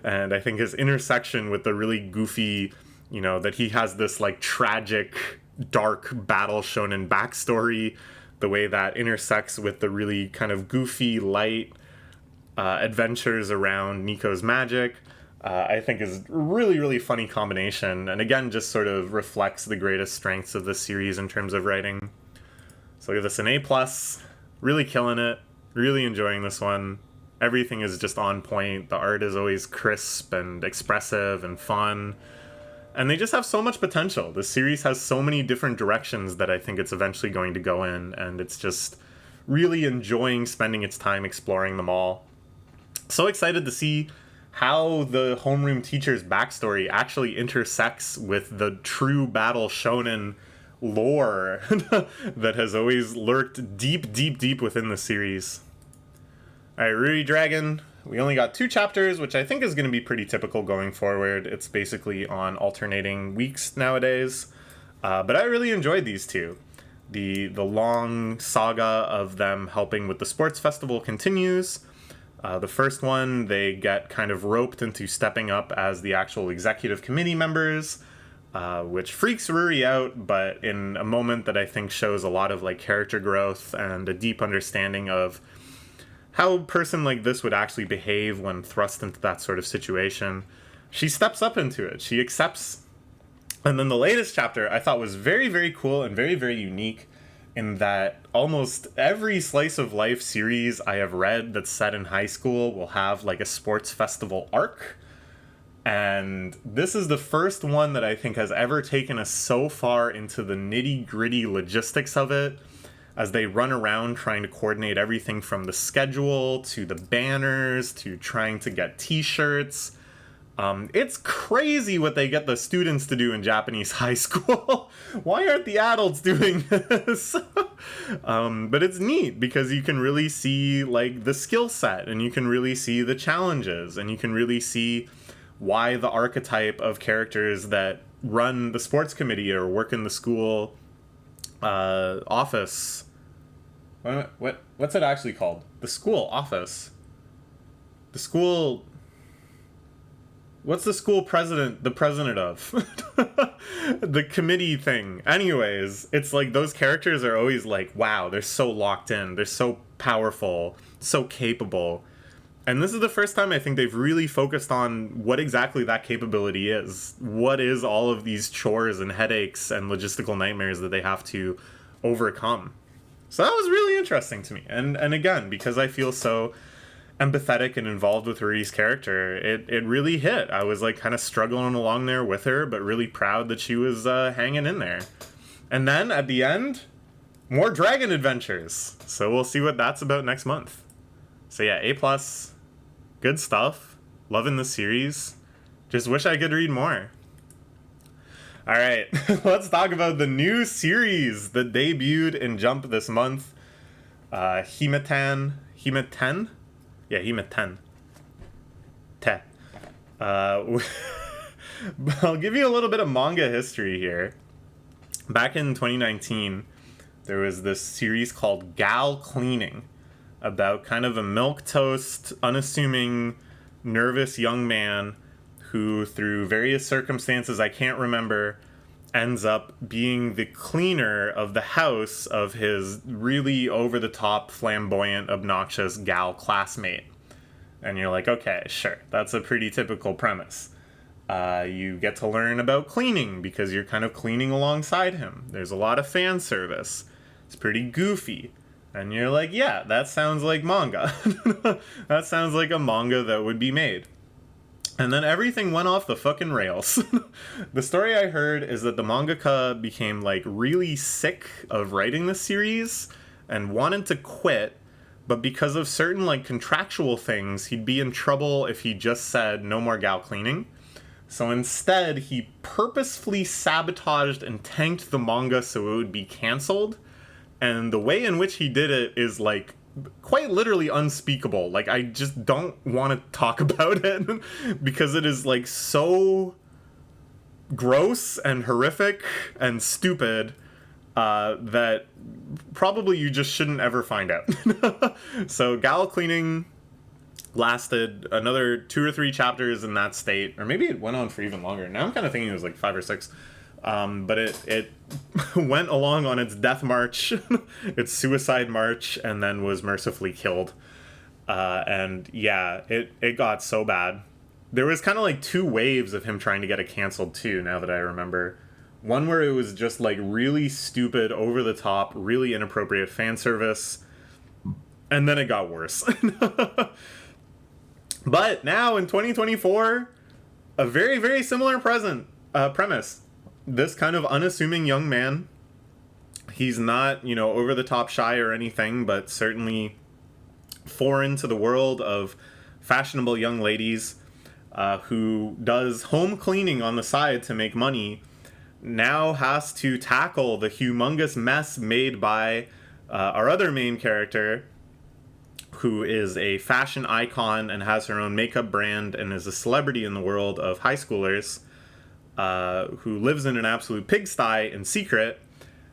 And I think his intersection with the really goofy, you know, that he has this like tragic, dark battle shonen backstory, the way that intersects with the really kind of goofy, light adventures around Nico's magic, I think is really, really funny combination. And again, just sort of reflects the greatest strengths of this series in terms of writing. So I give this an A+, really killing it, really enjoying this one. Everything is just on point. The art is always crisp and expressive and fun. And they just have so much potential. The series has so many different directions that I think it's eventually going to go in, and it's just really enjoying spending its time exploring them all. So excited to see how the homeroom teacher's backstory actually intersects with the true battle shonen lore that has always lurked deep, deep, deep within the series. Alright, RuriDragon. We only got 2 chapters, which I think is going to be pretty typical going forward. It's basically on alternating weeks nowadays. But I really enjoyed these 2. The long saga of them helping with the sports festival continues. The first one, they get kind of roped into stepping up as the actual executive committee members, which freaks Ruri out, but in a moment that I think shows a lot of like character growth and a deep understanding of how a person like this would actually behave when thrust into that sort of situation. She steps up into it. She accepts. And then the latest chapter I thought was very, very cool and very, very unique, in that almost every slice of life series I have read that's set in high school will have like a sports festival arc. And this is the first one that I think has ever taken us so far into the nitty-gritty logistics of it, as they run around trying to coordinate everything from the schedule to the banners to trying to get t-shirts. It's crazy what they get the students to do in Japanese high school. Why aren't the adults doing this? But it's neat because you can really see like the skill set, and you can really see the challenges, and you can really see why the archetype of characters that run the sports committee or work in the school office What's it actually called? The school office. The school. What's the school president the president of? The committee thing. Anyways, it's like those characters are always like, wow, they're so locked in. They're so powerful, so capable. And this is the first time I think they've really focused on what exactly that capability is. What is all of these chores and headaches and logistical nightmares that they have to overcome? So that was really interesting to me. And again, because I feel so empathetic and involved with Ruri's character, it really hit. I was like kind of struggling along there with her, but really proud that she was hanging in there. And then at the end, more dragon adventures. So we'll see what that's about next month. So yeah, A+, good stuff. Loving the series. Just wish I could read more. All right, let's talk about the new series that debuted in Jump this month. Hima-ten? Yeah, Hima-ten. I'll give you a little bit of manga history here. Back in 2019, there was this series called Gal Cleaning, about kind of a milquetoast, unassuming, nervous young man who, through various circumstances I can't remember, ends up being the cleaner of the house of his really over-the-top, flamboyant, obnoxious gal classmate. And you're like, okay, sure, that's a pretty typical premise. You get to learn about cleaning because you're kind of cleaning alongside him. There's a lot of fan service. It's pretty goofy. And you're like, yeah, that sounds like manga. That sounds like a manga that would be made. And then everything went off the fucking rails. The story I heard is that the mangaka became like really sick of writing this series and wanted to quit, but because of certain like contractual things, he'd be in trouble if he just said no more gal cleaning. So instead, he purposefully sabotaged and tanked the manga so it would be canceled. And the way in which he did it is like quite literally unspeakable. Like, I just don't want to talk about it because it is like so gross and horrific and stupid that probably you just shouldn't ever find out. So gal cleaning lasted another 2 or 3 chapters in that state, or maybe it went on for even longer. Now I'm kind of thinking it was like 5 or 6. But it went along on its death march, its suicide march, and then was mercifully killed. And yeah, it got so bad. There was kind of like 2 waves of him trying to get it canceled too, now that I remember. One where it was just like really stupid, over the top, really inappropriate fan service. And then it got worse. But now in 2024, a very, very similar premise. This kind of unassuming young man, he's not, over the top shy or anything, but certainly foreign to the world of fashionable young ladies, who does home cleaning on the side to make money, now has to tackle the humongous mess made by our other main character, who is a fashion icon and has her own makeup brand and is a celebrity in the world of high schoolers, who lives in an absolute pigsty in secret.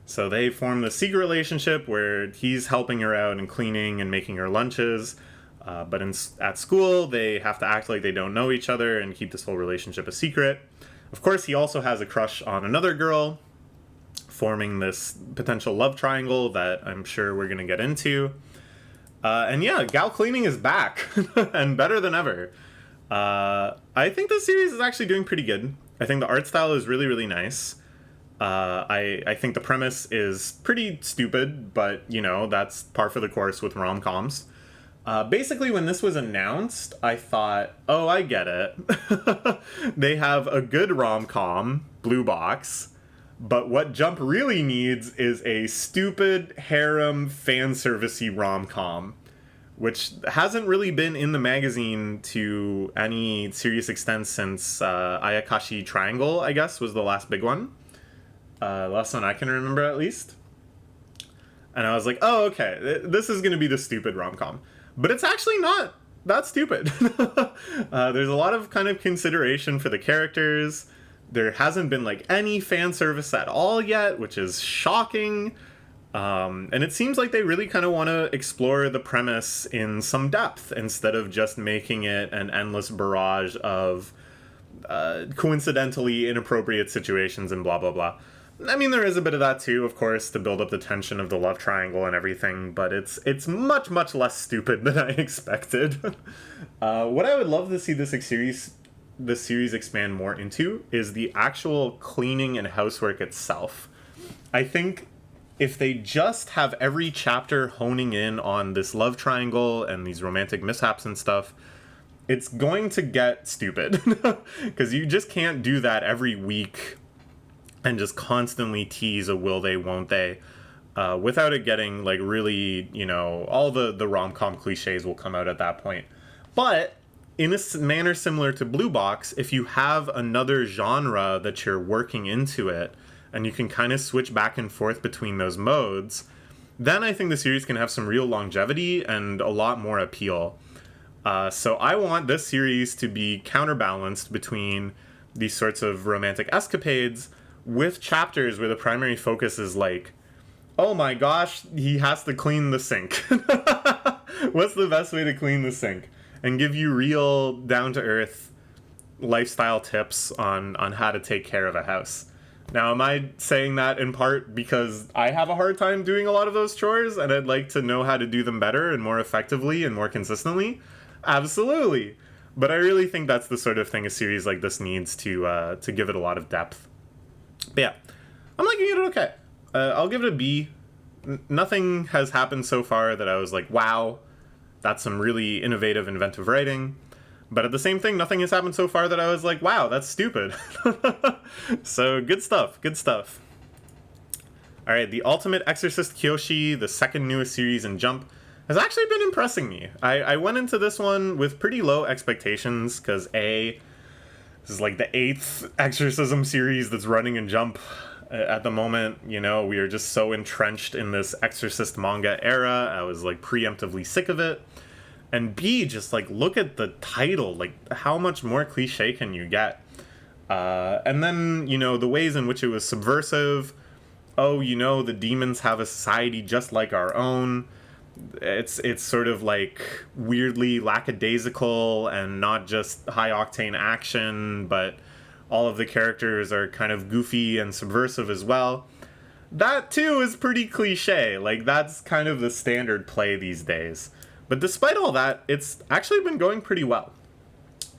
So they form this secret relationship where he's helping her out and cleaning and making her lunches. But at school, they have to act like they don't know each other and keep this whole relationship a secret. Of course, he also has a crush on another girl, forming this potential love triangle that I'm sure we're going to get into. And yeah, gal cleaning is back and better than ever. I think the series is actually doing pretty good. I think the art style is really, really nice. I think the premise is pretty stupid, but, that's par for the course with rom-coms. Basically, when this was announced, I thought, oh, I get it. They have a good rom-com, Blue Box, but what Jump really needs is a stupid, harem, fan-servicey rom-com, which hasn't really been in the magazine to any serious extent since Ayakashi Triangle, I guess, was the last big one. Last one I can remember, at least. And I was like, oh, okay, this is going to be the stupid rom-com. But it's actually not that stupid. There's a lot of kind of consideration for the characters. There hasn't been, like, any fan service at all yet, which is shocking. And it seems like they really kind of want to explore the premise in some depth instead of just making it an endless barrage of coincidentally inappropriate situations and blah, blah, blah. I mean, there is a bit of that too, of course, to build up the tension of the love triangle and everything, but it's much, much less stupid than I expected. What I would love to see this series expand more into is the actual cleaning and housework itself. I think if they just have every chapter honing in on this love triangle and these romantic mishaps and stuff, it's going to get stupid. Because you just can't do that every week and just constantly tease a will they, won't they, without it getting, like, really, you know, all the rom-com cliches will come out at that point. But in a manner similar to Blue Box, if you have another genre that you're working into it, and you can kind of switch back and forth between those modes, then I think the series can have some real longevity and a lot more appeal. So I want this series to be counterbalanced between these sorts of romantic escapades with chapters where the primary focus is like, oh my gosh, he has to clean the sink. What's the best way to clean the sink? And give you real down-to-earth lifestyle tips on how to take care of a house. Now, am I saying that in part because I have a hard time doing a lot of those chores and I'd like to know how to do them better and more effectively and more consistently? Absolutely. But I really think that's the sort of thing a series like this needs to give it a lot of depth. But yeah, I'm liking it okay. I'll give it a B. Nothing has happened so far that I was like, wow, that's some really innovative, inventive writing. But at the same thing, nothing has happened so far that I was like, wow, that's stupid. So good stuff, good stuff. All right, the Ultimate Exorcist Kiyoshi, the second newest series in Jump, has actually been impressing me. I went into this one with pretty low expectations because this is like the 8th exorcism series that's running in Jump at the moment. You know, we are just so entrenched in this Exorcist manga era. I was like preemptively sick of it. And B, just like look at the title, like how much more cliche can you get? And then, you know, the ways in which it was subversive. Oh, you know, the demons have a society just like our own. It's sort of like weirdly lackadaisical and not just high octane action, but all of the characters are kind of goofy and subversive as well. That too is pretty cliche. Like that's kind of the standard play these days. But despite all that, it's actually been going pretty well.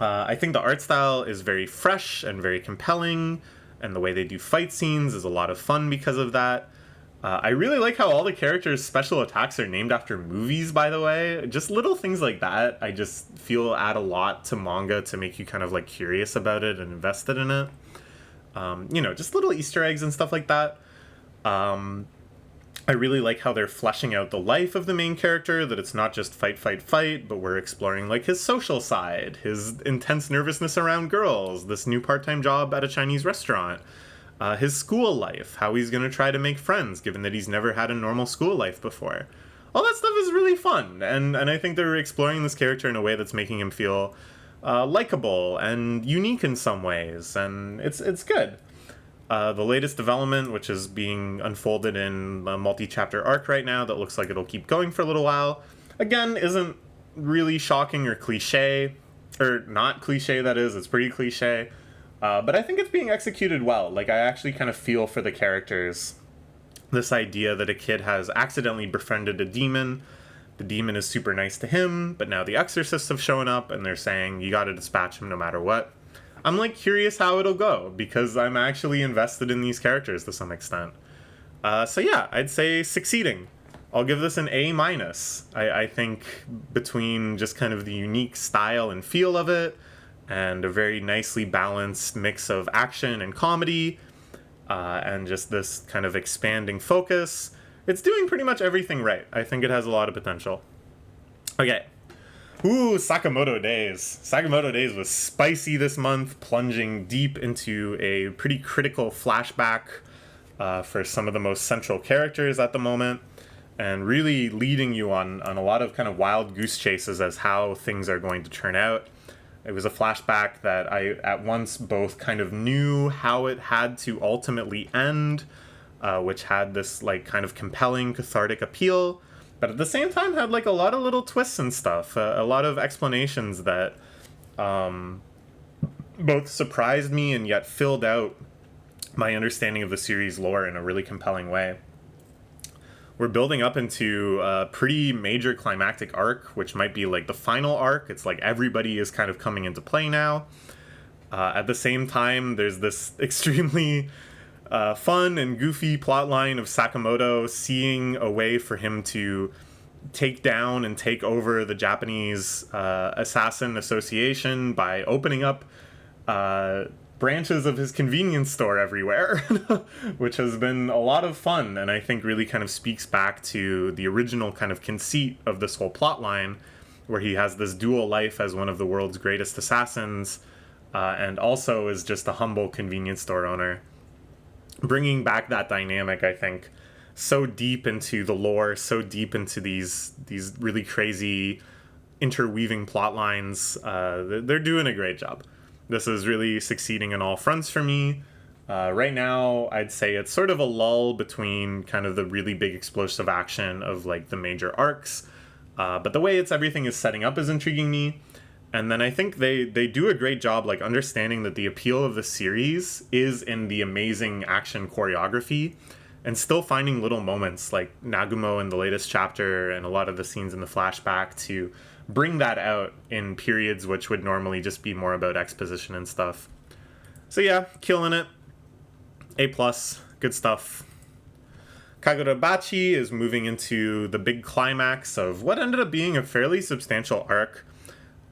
I think the art style is very fresh and very compelling, and the way they do fight scenes is a lot of fun because of that. I really like how all the characters' special attacks are named after movies, by the way. Just little things like that, I just feel add a lot to manga to make you kind of like curious about it and invested in it. You know, just little Easter eggs and stuff like that. I really like how they're fleshing out the life of the main character, that it's not just fight, fight, fight, but we're exploring like his social side, his intense nervousness around girls, this new part-time job at a Chinese restaurant, his school life, how he's going to try to make friends, given that he's never had a normal school life before. All that stuff is really fun, and I think they're exploring this character in a way that's making him feel likable and unique in some ways, and it's good. The latest development, which is being unfolded in a multi-chapter arc right now that looks like it'll keep going for a little while, again, isn't really shocking or cliche, or not cliche, that is, it's pretty cliche, but I think it's being executed well. Like, I actually kind of feel for the characters. This idea that a kid has accidentally befriended a demon, the demon is super nice to him, but now the exorcists have shown up and they're saying, you gotta dispatch him no matter what. I'm like curious how it'll go because I'm actually invested in these characters to some extent. So yeah, I'd say succeeding. I'll give this an A-. I think between just kind of the unique style and feel of it and a very nicely balanced mix of action and comedy and just this kind of expanding focus, it's doing pretty much everything right. I think it has a lot of potential. Okay. Ooh, Sakamoto Days. Sakamoto Days was spicy this month, plunging deep into a pretty critical flashback for some of the most central characters at the moment, and really leading you on a lot of kind of wild goose chases as how things are going to turn out. It was a flashback that I at once both kind of knew how it had to ultimately end, which had this like kind of compelling cathartic appeal, but at the same time had like a lot of little twists and stuff, a lot of explanations that both surprised me and yet filled out my understanding of the series lore in a really compelling way. We're building up into a pretty major climactic arc, which might be like the final arc. It's like everybody is kind of coming into play now. At the same time, there's this extremely fun and goofy plotline of Sakamoto seeing a way for him to take down and take over the Japanese assassin association by opening up branches of his convenience store everywhere, which has been a lot of fun, and I think really kind of speaks back to the original kind of conceit of this whole plot line, where he has this dual life as one of the world's greatest assassins, and also is just a humble convenience store owner. Bringing back that dynamic, I think, so deep into the lore, so deep into these really crazy interweaving plot lines, they're doing a great job. This is really succeeding on all fronts for me. Right now, I'd say it's sort of a lull between kind of the really big explosive action of like the major arcs. But the way everything is setting up is intriguing me. And then I think they do a great job like understanding that the appeal of the series is in the amazing action choreography and still finding little moments like Nagumo in the latest chapter and a lot of the scenes in the flashback to bring that out in periods which would normally just be more about exposition and stuff. So yeah, killing it. A+, good stuff. Kagurabachi is moving into the big climax of what ended up being a fairly substantial arc.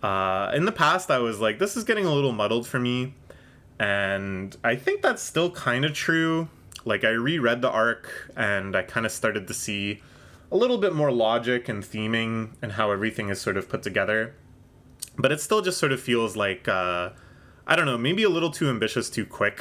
In the past, I was like, this is getting a little muddled for me, and I think that's still kind of true. Like, I reread the arc, and I kind of started to see a little bit more logic and theming and how everything is sort of put together. But it still just sort of feels like, I don't know, maybe a little too ambitious too quick.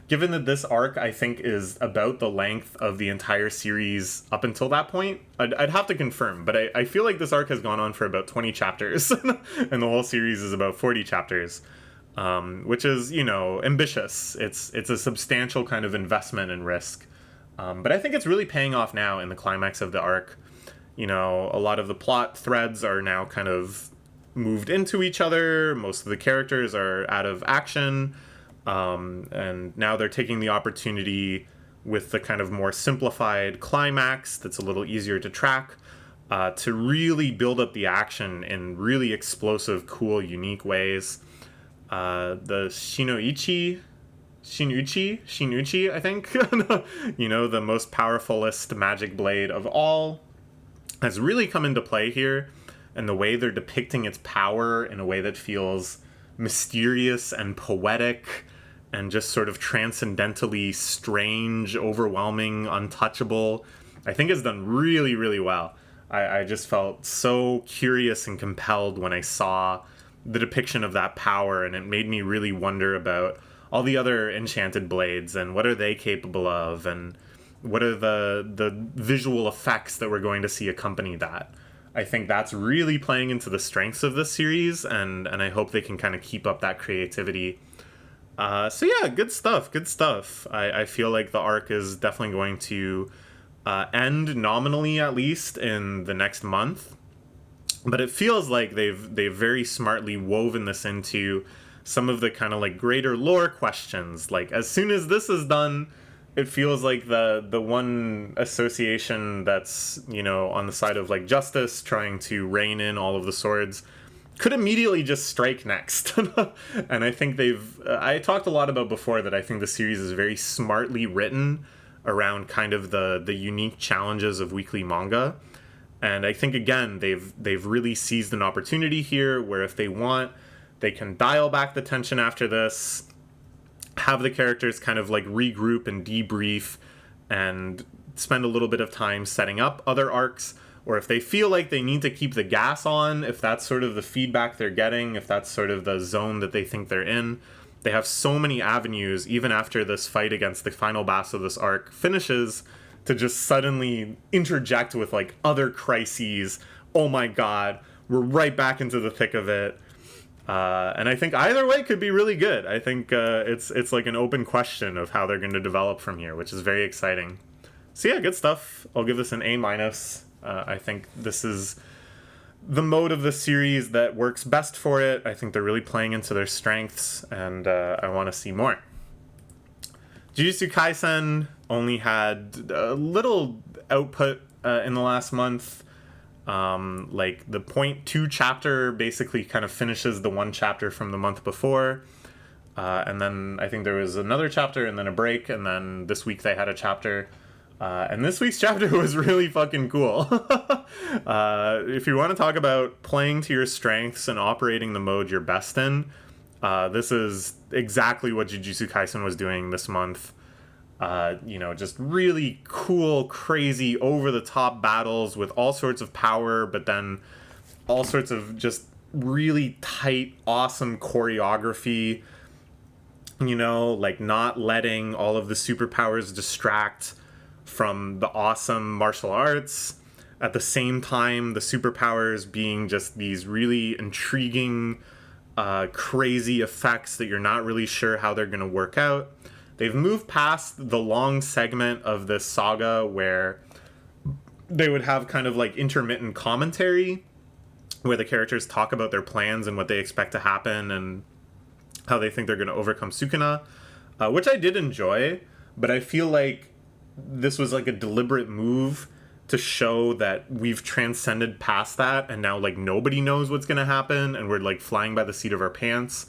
Given that this arc, I think, is about the length of the entire series up until that point. I'd have to confirm, but I feel like this arc has gone on for about 20 chapters, and the whole series is about 40 chapters, which is, you know, ambitious. It's a substantial kind of investment and risk. But I think it's really paying off now in the climax of the arc. You know, a lot of the plot threads are now kind of moved into each other. Most of the characters are out of action. And now they're taking the opportunity with the kind of more simplified climax that's a little easier to track, to really build up the action in really explosive, cool, unique ways. The Shinuchi, I think, you know, the most powerfulest magic blade of all, has really come into play here, and the way they're depicting its power in a way that feels mysterious and poetic and just sort of transcendentally strange, overwhelming, untouchable, I think is done really, really well. I just felt so curious and compelled when I saw the depiction of that power, and it made me really wonder about all the other enchanted blades and what are they capable of, and what are the visual effects that we're going to see accompany that. I think that's really playing into the strengths of this series, and I hope they can kind of keep up that creativity. So yeah, good stuff. I feel like the arc is definitely going to end nominally, at least, in the next month. But it feels like they've very smartly woven this into some of the kind of like greater lore questions. Like, as soon as this is done, it feels like the one association that's, you know, on the side of like justice, trying to rein in all of the swords, could immediately just strike next. And I think I talked a lot about before that I think the series is very smartly written around kind of the unique challenges of weekly manga. And I think, again, they've really seized an opportunity here where if they want, they can dial back the tension after this, have the characters kind of like regroup and debrief and spend a little bit of time setting up other arcs. Or if they feel like they need to keep the gas on, if that's sort of the feedback they're getting, if that's sort of the zone that they think they're in, they have so many avenues, even after this fight against the final boss of this arc finishes, to just suddenly interject with like other crises. Oh my god, we're right back into the thick of it. And I think either way could be really good. I think it's like an open question of how they're going to develop from here, which is very exciting. So yeah, good stuff. I'll give this an A-. I think this is the mode of the series that works best for it. I think they're really playing into their strengths, and I want to see more. Jujutsu Kaisen only had a little output in the last month. Like the point 2 chapter basically kind of finishes the 1 chapter from the month before. And then I think there was another chapter and then a break. And then this week they had a chapter. And this week's chapter was really fucking cool. If you want to talk about playing to your strengths and operating the mode you're best in, this is exactly what Jujutsu Kaisen was doing this month. Just really cool, crazy, over-the-top battles with all sorts of power, but then all sorts of just really tight, awesome choreography. Like not letting all of the superpowers distract from the awesome martial arts. At the same time, the superpowers being just these really intriguing, crazy effects that you're not really sure how they're going to work out. They've moved past the long segment of this saga where they would have kind of like intermittent commentary where the characters talk about their plans and what they expect to happen and how they think they're going to overcome Sukuna, which I did enjoy, but I feel like this was like a deliberate move to show that we've transcended past that and now like nobody knows what's going to happen and we're like flying by the seat of our pants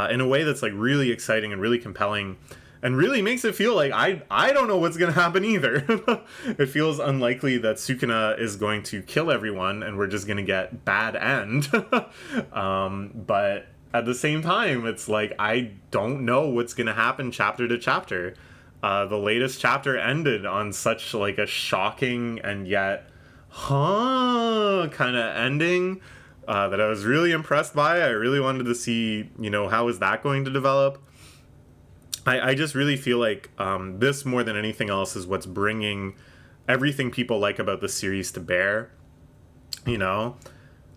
in a way that's like really exciting and really compelling and really makes it feel like I don't know what's going to happen either. It feels unlikely that Sukuna is going to kill everyone and we're just going to get bad end. But at the same time, it's like I don't know what's going to happen chapter to chapter. The latest chapter ended on such like a shocking and yet kind of ending that I was really impressed by. I really wanted to see, how is that going to develop? I just really feel like this more than anything else is what's bringing everything people like about the series to bear. There's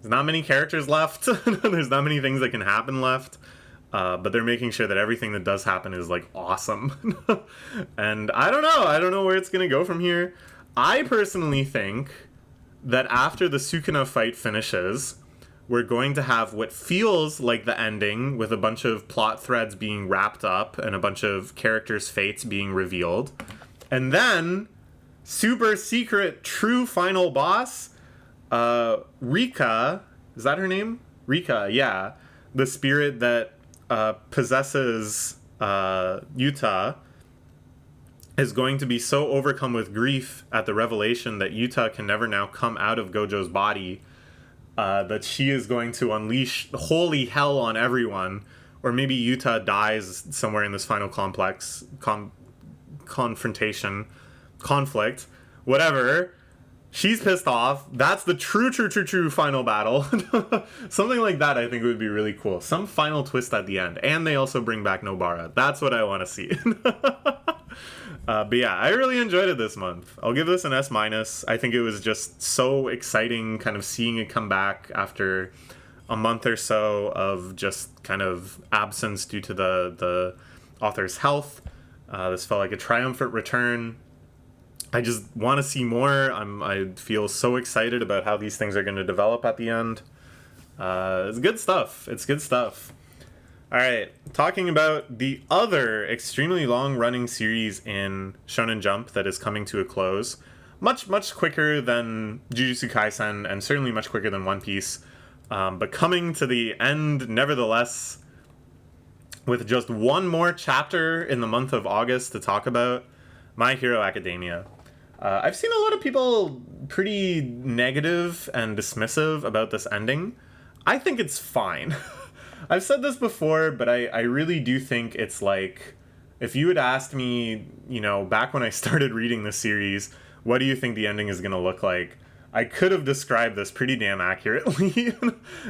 not many characters left. There's not many things that can happen left. But they're making sure that everything that does happen is like awesome. And I don't know where it's going to go from here. I personally think that after the Sukuna fight finishes, we're going to have what feels like the ending with a bunch of plot threads being wrapped up and a bunch of characters' fates being revealed. And then, super secret, true final boss, Rika, is that her name? Rika, yeah. The spirit that possesses Yuta is going to be so overcome with grief at the revelation that Yuta can never now come out of Gojo's body that she is going to unleash holy hell on everyone, or maybe Yuta dies somewhere in this final conflict, whatever. She's pissed off. That's the true final battle. Something like that I think would be really cool. Some final twist at the end. And they also bring back Nobara. That's what I want to see. But yeah, I really enjoyed it this month. I'll give this an S-. I think it was just so exciting kind of seeing it come back after a month or so of just kind of absence due to the author's health. This felt like a triumphant return. I just want to see more. I feel so excited about how these things are going to develop at the end. It's good stuff. All right, talking about the other extremely long-running series in Shonen Jump that is coming to a close. Much quicker than Jujutsu Kaisen, and certainly much quicker than One Piece. But coming to the end, nevertheless, with just one more chapter in the month of August to talk about, My Hero Academia. I've seen a lot of people pretty negative and dismissive about this ending. I think it's fine. I've said this before, but I really do think it's like, if you had asked me, back when I started reading this series, what do you think the ending is going to look like? I could have described this pretty damn accurately,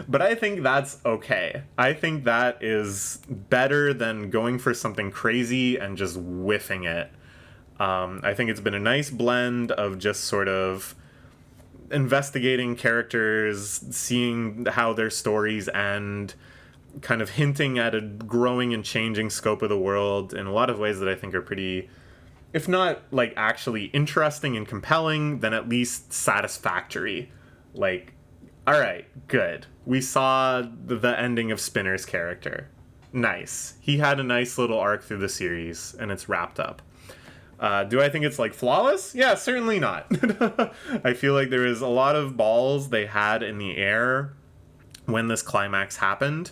but I think that's okay. I think that is better than going for something crazy and just whiffing it. I think it's been a nice blend of just sort of investigating characters, seeing how their stories end, kind of hinting at a growing and changing scope of the world in a lot of ways that I think are pretty, if not like actually interesting and compelling, then at least satisfactory. Like, all right, good. We saw the ending of Spinner's character. Nice. He had a nice little arc through the series, and it's wrapped up. Do I think it's like flawless? Yeah, certainly not. I feel like there is a lot of balls they had in the air when this climax happened,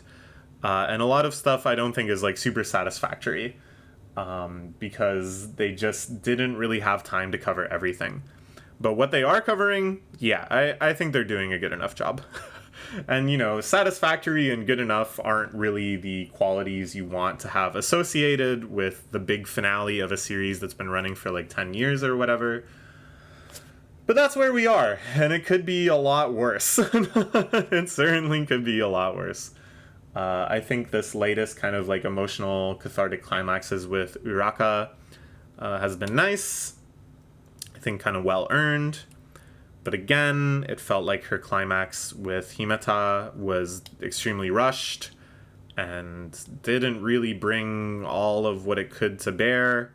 and a lot of stuff I don't think is like super satisfactory, because they just didn't really have time to cover everything. But what they are covering, yeah, I think they're doing a good enough job. And, you know, satisfactory and good enough aren't really the qualities you want to have associated with the big finale of a series that's been running for like 10 years or whatever. But that's where we are, and it could be a lot worse. It certainly could be a lot worse. I think this latest kind of like emotional cathartic climaxes with Uraka has been nice. I think kind of well earned. But again, it felt like her climax with Hima-ten was extremely rushed and didn't really bring all of what it could to bear.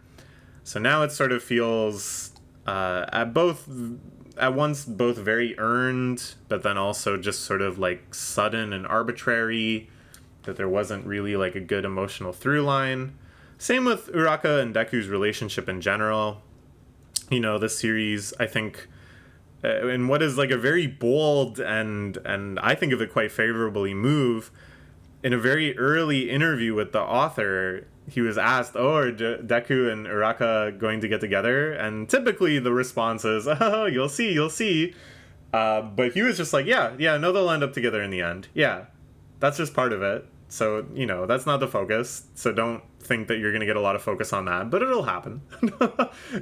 So now it sort of feels at once both very earned, but then also just sort of like sudden and arbitrary, that there wasn't really like a good emotional through line. Same with Uraka and Deku's relationship in general. You know, this series, I think, in what is like a very bold and I think of it quite favorably move, in a very early interview with the author, he was asked, "Oh, are Deku and Uraka going to get together?" And typically the response is, "Oh, you'll see." But he was just like, "Yeah, no, they'll end up together in the end. Yeah, that's just part of it. So, you know, that's not the focus. So don't think that you're going to get a lot of focus on that, but it'll happen."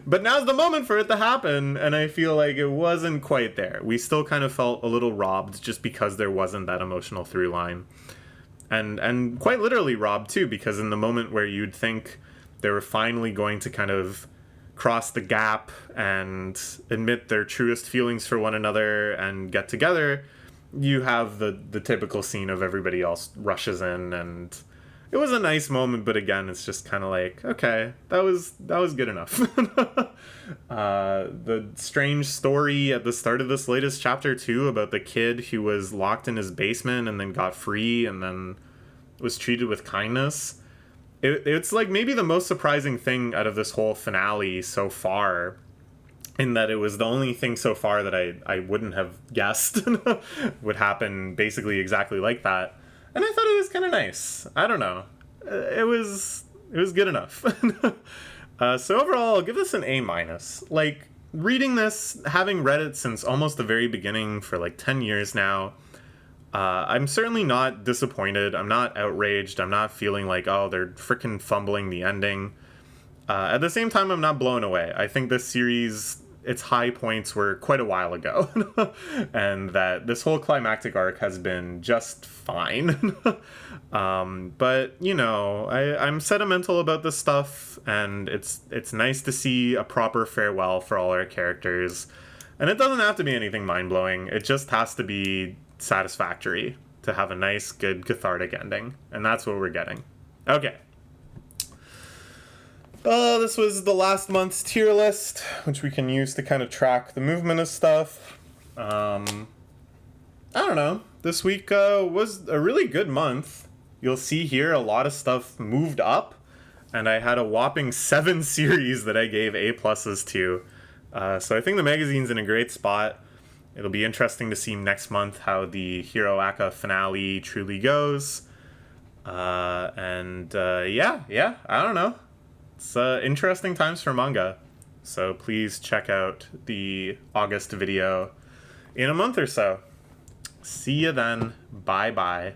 But now's the moment for it to happen, and I feel like it wasn't quite there. We still kind of felt a little robbed just because there wasn't that emotional through line. And quite literally robbed too, because in the moment where you'd think they were finally going to kind of cross the gap and admit their truest feelings for one another and get together, you have the typical scene of everybody else rushes in, and it was a nice moment, but again, it's just kind of like, okay, that was good enough. The strange story at the start of this latest chapter too, about the kid who was locked in his basement and then got free and then was treated with kindness. It's like maybe the most surprising thing out of this whole finale so far, in that it was the only thing so far that I wouldn't have guessed would happen basically exactly like that. And I thought it was kind of nice. I don't know. It was good enough. So overall, I'll give this an A-. Like, reading this, having read it since almost the very beginning for like 10 years now, I'm certainly not disappointed. I'm not outraged. I'm not feeling like, oh, they're freaking fumbling the ending. At the same time, I'm not blown away. I think this series, its high points were quite a while ago, and that this whole climactic arc has been just fine. But, you know, I'm sentimental about this stuff, and it's nice to see a proper farewell for all our characters. And it doesn't have to be anything mind-blowing. It just has to be satisfactory to have a nice, good, cathartic ending. And that's what we're getting. Okay. This was the last month's tier list, which we can use to kind of track the movement of stuff. I don't know. This week was a really good month. You'll see here a lot of stuff moved up, and I had a whopping 7 series that I gave A+ to. So I think the magazine's in a great spot. It'll be interesting to see next month how the Hero Aka finale truly goes. Yeah, I don't know. It's interesting times for manga. So please check out the August video in a month or so. See you then. Bye-bye.